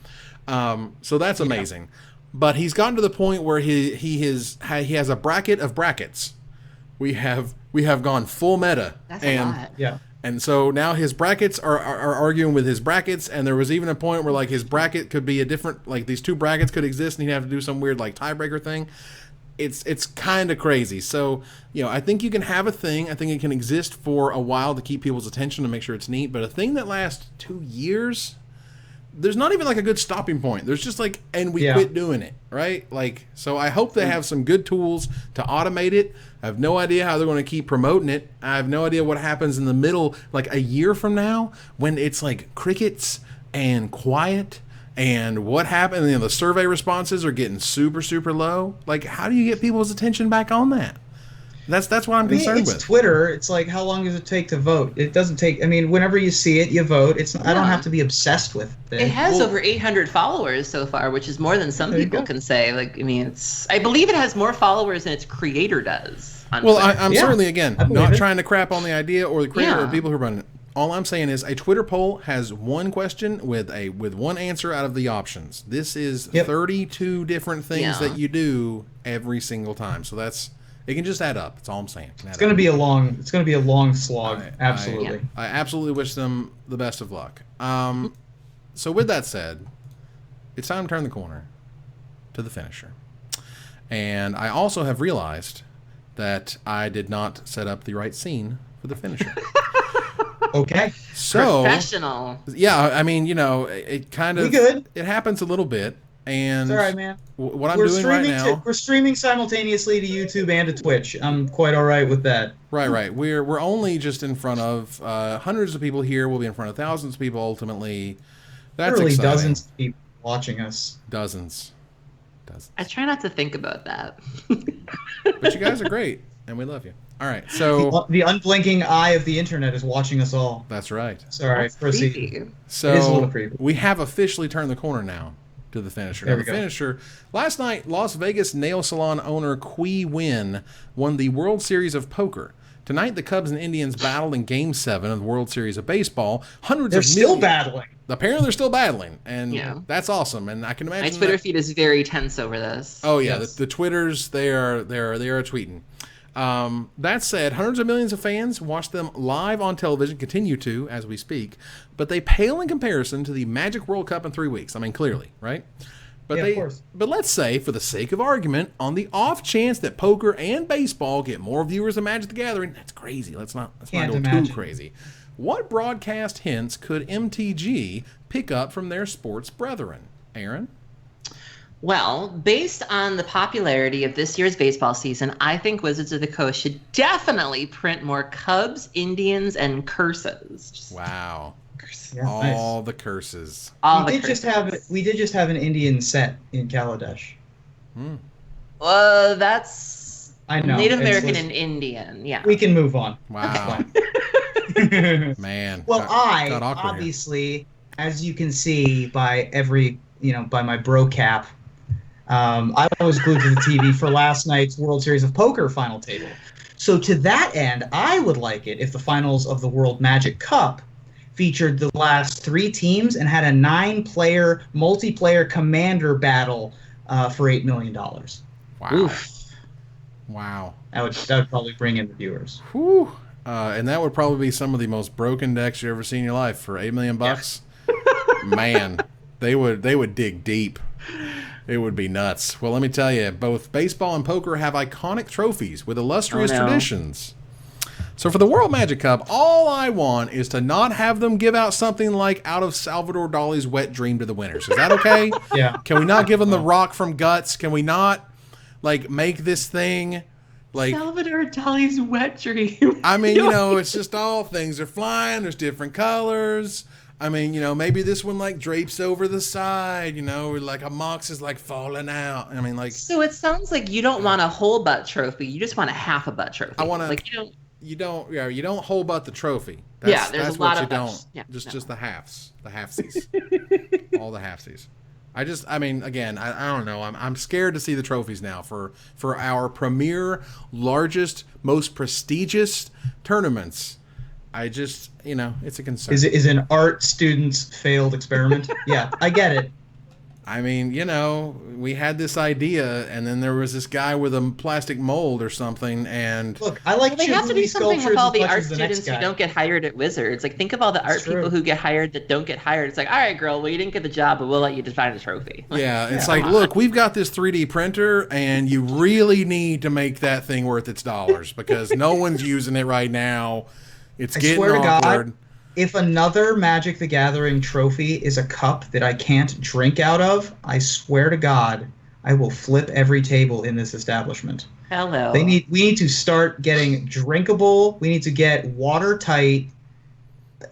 [SPEAKER 1] So that's amazing. But he's gotten to the point where he has a bracket of brackets. We have gone full meta.
[SPEAKER 2] That's a lot.
[SPEAKER 3] Yeah.
[SPEAKER 1] And so now his brackets are arguing with his brackets, and there was even a point where like his bracket could be a different, like these two brackets could exist, and he'd have to do some weird like tiebreaker thing. It's kind of crazy. So, I think you can have a thing. I think it can exist for a while to keep people's attention and make sure it's neat. But a thing that lasts 2 years, there's not even like a good stopping point. There's just like, and we quit doing it, right? Like, so I hope they have some good tools to automate it. I have no idea how they're going to keep promoting it. I have no idea what happens in the middle, like a year from now, when it's like crickets and quiet. And what happened? The survey responses are getting super, super low. Like, how do you get people's attention back on that? That's what I'm concerned
[SPEAKER 3] it's
[SPEAKER 1] with.
[SPEAKER 3] Twitter. It's like, how long does it take to vote? It doesn't take. I mean, whenever you see it, you vote. I don't have to be obsessed with it.
[SPEAKER 2] It has over 800 followers so far, which is more than some
[SPEAKER 3] There you
[SPEAKER 2] people
[SPEAKER 3] go.
[SPEAKER 2] can say. Like, I mean, I believe it has more followers than its creator does. On
[SPEAKER 1] Well,
[SPEAKER 2] Twitter.
[SPEAKER 1] I'm
[SPEAKER 3] Yeah,
[SPEAKER 1] certainly, again,
[SPEAKER 3] I believe
[SPEAKER 1] not
[SPEAKER 3] it.
[SPEAKER 1] trying to crap on the idea or the creator or
[SPEAKER 2] Yeah.
[SPEAKER 1] people who run it. All I'm saying is a Twitter poll has one question with one answer out of the options. This is 32 different things
[SPEAKER 2] Yeah.
[SPEAKER 1] that you do every single time. So it can just add up. That's all I'm saying.
[SPEAKER 3] It's gonna be a long slog. Absolutely.
[SPEAKER 1] I absolutely wish them the best of luck. So with that said, it's time to turn the corner to the finisher. And I also have realized that I did not set up the right scene for the finisher.
[SPEAKER 3] Okay.
[SPEAKER 1] So
[SPEAKER 2] Professional.
[SPEAKER 1] yeah, I mean, it kind of
[SPEAKER 3] We good.
[SPEAKER 1] it happens a little bit. And
[SPEAKER 3] It's all right, man.
[SPEAKER 1] What I'm doing right now,
[SPEAKER 3] we're streaming simultaneously to YouTube and to Twitch. I'm quite all right with that.
[SPEAKER 1] right. We're only just in front of hundreds of people here. We'll be in front of thousands of people ultimately. That's
[SPEAKER 3] Literally
[SPEAKER 1] exciting.
[SPEAKER 3] dozens of people watching us.
[SPEAKER 1] Dozens.
[SPEAKER 2] I try not to think about that.
[SPEAKER 1] But you guys are great, and we love you. All right, so
[SPEAKER 3] The unblinking eye of the internet is watching us all.
[SPEAKER 1] that's right.
[SPEAKER 3] Sorry,
[SPEAKER 2] That's
[SPEAKER 3] proceed.
[SPEAKER 2] creepy.
[SPEAKER 3] It is a
[SPEAKER 1] So
[SPEAKER 3] little creepy.
[SPEAKER 1] we have officially turned the corner now to the finisher.
[SPEAKER 3] There
[SPEAKER 1] Now,
[SPEAKER 3] we
[SPEAKER 1] the
[SPEAKER 3] go.
[SPEAKER 1] finisher. Last night, Las Vegas nail salon owner Qui Nguyen won the World Series of Poker. Tonight, the Cubs and Indians battled in Game 7 of the World Series of Baseball.
[SPEAKER 3] They're still battling.
[SPEAKER 1] Apparently, they're still battling, and
[SPEAKER 2] Yeah.
[SPEAKER 1] that's awesome. And I can imagine
[SPEAKER 2] My Twitter
[SPEAKER 1] that-
[SPEAKER 2] feed is very tense over this.
[SPEAKER 1] Oh yeah,
[SPEAKER 3] Yes.
[SPEAKER 1] the Twitters they are tweeting. That said, hundreds of millions of fans watch them live on television, continue to as we speak, but they pale in comparison to the Magic World Cup in 3 weeks. I mean, clearly, right? But
[SPEAKER 3] Yeah, of course.
[SPEAKER 1] But let's say, for the sake of argument, on the off chance that poker and baseball get more viewers than Magic the Gathering, that's crazy. Let's not
[SPEAKER 3] Can't
[SPEAKER 1] go
[SPEAKER 3] imagine.
[SPEAKER 1] too crazy. What broadcast hints could MTG pick up from their sports brethren? Aaron?
[SPEAKER 2] Well, based on the popularity of this year's baseball season, I think Wizards of the Coast should definitely print more Cubs, Indians, and curses. Just
[SPEAKER 1] Wow.
[SPEAKER 3] Yeah,
[SPEAKER 1] All the curses.
[SPEAKER 2] all
[SPEAKER 3] we
[SPEAKER 2] the
[SPEAKER 3] did
[SPEAKER 2] curses.
[SPEAKER 3] we did just have an Indian set in Kaladesh.
[SPEAKER 2] That's
[SPEAKER 3] I know.
[SPEAKER 2] Native
[SPEAKER 3] it's-
[SPEAKER 2] American and Indian. Yeah.
[SPEAKER 3] We can move on.
[SPEAKER 1] Wow. Man.
[SPEAKER 3] Well,
[SPEAKER 1] got
[SPEAKER 3] I
[SPEAKER 1] awkward here.
[SPEAKER 3] obviously, as you can see by by my bro cap, I was glued to the TV for last night's World Series of Poker final table. So to that end, I would like it if the finals of the World Magic Cup featured the last 3 teams and had a 9-player multiplayer commander battle for $8 million.
[SPEAKER 1] Wow.
[SPEAKER 2] Oof.
[SPEAKER 1] Wow.
[SPEAKER 3] That would probably bring in the viewers.
[SPEAKER 1] Whew. And that would probably be some of the most broken decks you ever seen in your life for $8 million bucks. Man, they would dig deep. It would be nuts. Well, let me tell you, both baseball and poker have iconic trophies with illustrious traditions. So for the World Magic Cup, all I want is to not have them give out something like out of Salvador Dali's Wet Dream to the winners. Is that okay?
[SPEAKER 3] Yeah.
[SPEAKER 1] Can we not give them the rock from Guts? Can we not make this thing
[SPEAKER 2] Salvador Dali's Wet Dream.
[SPEAKER 1] I mean, it's just all things are flying. There's different colors. I mean, maybe this one drapes over the side, or a mox is falling out. I mean,
[SPEAKER 2] So it sounds like you don't want a whole butt trophy. You just want a half a butt trophy.
[SPEAKER 1] I want to. You don't whole butt the trophy. That's
[SPEAKER 2] there's a
[SPEAKER 1] what
[SPEAKER 2] lot
[SPEAKER 1] you
[SPEAKER 2] of
[SPEAKER 1] don't.
[SPEAKER 2] butts. Yeah,
[SPEAKER 1] Just the halves, the halfsies, all the halfsies. I mean, again, I don't know. I'm scared to see the trophies now for our premier, largest, most prestigious tournaments. I just, it's a concern.
[SPEAKER 3] Is an art student's failed experiment? Yeah, I get it.
[SPEAKER 1] I mean, we had this idea, and then there was this guy with a plastic mold or something, and
[SPEAKER 3] Look, I like
[SPEAKER 2] They have to do
[SPEAKER 3] Chibuki
[SPEAKER 2] something
[SPEAKER 3] sculptures
[SPEAKER 2] with all
[SPEAKER 3] as
[SPEAKER 2] the
[SPEAKER 3] much
[SPEAKER 2] art
[SPEAKER 3] as the next
[SPEAKER 2] students who
[SPEAKER 3] guy.
[SPEAKER 2] don't get hired at Wizards. Think of all the art
[SPEAKER 3] true.
[SPEAKER 2] people who get hired that don't get hired. It's all right, girl, well, you didn't get the job, but we'll let you design a trophy.
[SPEAKER 1] yeah, it's
[SPEAKER 3] Yeah.
[SPEAKER 1] look, we've got this 3D printer, and you really need to make that thing worth its dollars because no one's using it right now. It's
[SPEAKER 3] I
[SPEAKER 1] getting
[SPEAKER 3] swear to
[SPEAKER 1] awkward.
[SPEAKER 3] God, if another Magic the Gathering trophy is a cup that I can't drink out of, I swear to God, I will flip every table in this establishment.
[SPEAKER 2] Hello.
[SPEAKER 3] We need to start getting drinkable. We need to get watertight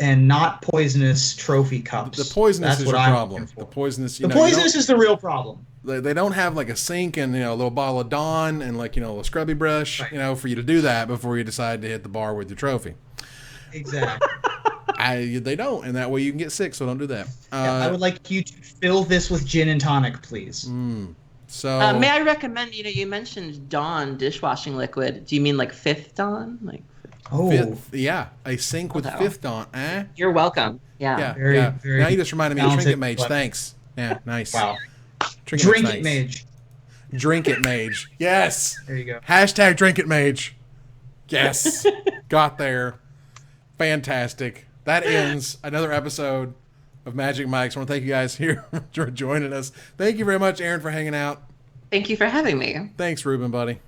[SPEAKER 3] and not poisonous trophy cups.
[SPEAKER 1] The poisonous
[SPEAKER 3] That's
[SPEAKER 1] is
[SPEAKER 3] what
[SPEAKER 1] your
[SPEAKER 3] I'm
[SPEAKER 1] problem.
[SPEAKER 3] looking for.
[SPEAKER 1] The poisonous,
[SPEAKER 3] The poisonous is the real problem.
[SPEAKER 1] they don't have a sink and a little bottle of Dawn and a scrubby brush,
[SPEAKER 3] Right.
[SPEAKER 1] for you to do that before you decide to hit the bar with your trophy.
[SPEAKER 3] Exactly.
[SPEAKER 1] They don't, and that way you can get sick. So don't do that.
[SPEAKER 3] I would like you to fill this with gin and tonic, please.
[SPEAKER 1] So
[SPEAKER 2] may I recommend, you mentioned Dawn dishwashing liquid. Do you mean Fifth Dawn?
[SPEAKER 3] Oh,
[SPEAKER 1] a sink with
[SPEAKER 2] Oh.
[SPEAKER 1] Fifth Dawn.
[SPEAKER 2] You're welcome. Yeah.
[SPEAKER 1] Yeah,
[SPEAKER 3] Very,
[SPEAKER 1] yeah.
[SPEAKER 3] very
[SPEAKER 1] Now you just reminded me of
[SPEAKER 3] talented,
[SPEAKER 1] Trinket Mage.
[SPEAKER 3] but-
[SPEAKER 1] Thanks. Yeah, nice.
[SPEAKER 3] wow.
[SPEAKER 1] Trinket
[SPEAKER 3] Drink
[SPEAKER 1] Mage,
[SPEAKER 3] it,
[SPEAKER 1] nice.
[SPEAKER 3] mage.
[SPEAKER 1] Drink it, Mage. Yes.
[SPEAKER 3] There you go.
[SPEAKER 1] Hashtag Drink it, Mage. Yes. Got there. Fantastic. That ends another episode of Magic Mike's. I want to thank you guys here for joining us. Thank you very much, Aaron, for hanging out.
[SPEAKER 2] Thank you for having me.
[SPEAKER 1] Thanks, Ruben, buddy.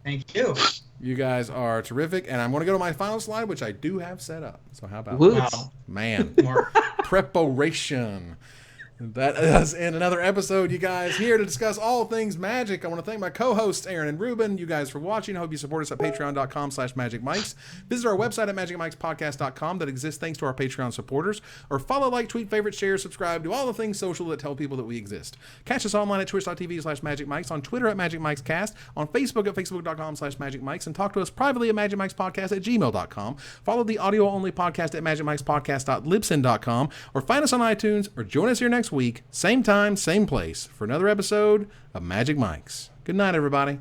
[SPEAKER 3] Thank you.
[SPEAKER 1] You guys are terrific. And I'm going to go to my final slide, which I do have set up. So how about
[SPEAKER 2] Woot.
[SPEAKER 1] that?
[SPEAKER 3] Wow.
[SPEAKER 1] Man.
[SPEAKER 3] Mark.
[SPEAKER 1] Preparation. That is in another episode, you guys, here to discuss all things magic. I want to thank my co-hosts, Aaron and Ruben, you guys for watching. I hope you support us at patreon.com/magicmics. Visit our website at magicmicspodcast.com that exists thanks to our Patreon supporters. Or follow, like, tweet, favorite, share, subscribe, do all the things social that tell people that we exist. Catch us online at twitch.tv/magicmics, on Twitter at magicmicecast, on Facebook at facebook.com/magicmics, and talk to us privately at magicmicspodcast@gmail.com. Follow the audio-only podcast at magicmicspodcast.libsyn.com, or find us on iTunes, or join us here next week, same time, same place, for another episode of Magic Mics. Good night, everybody.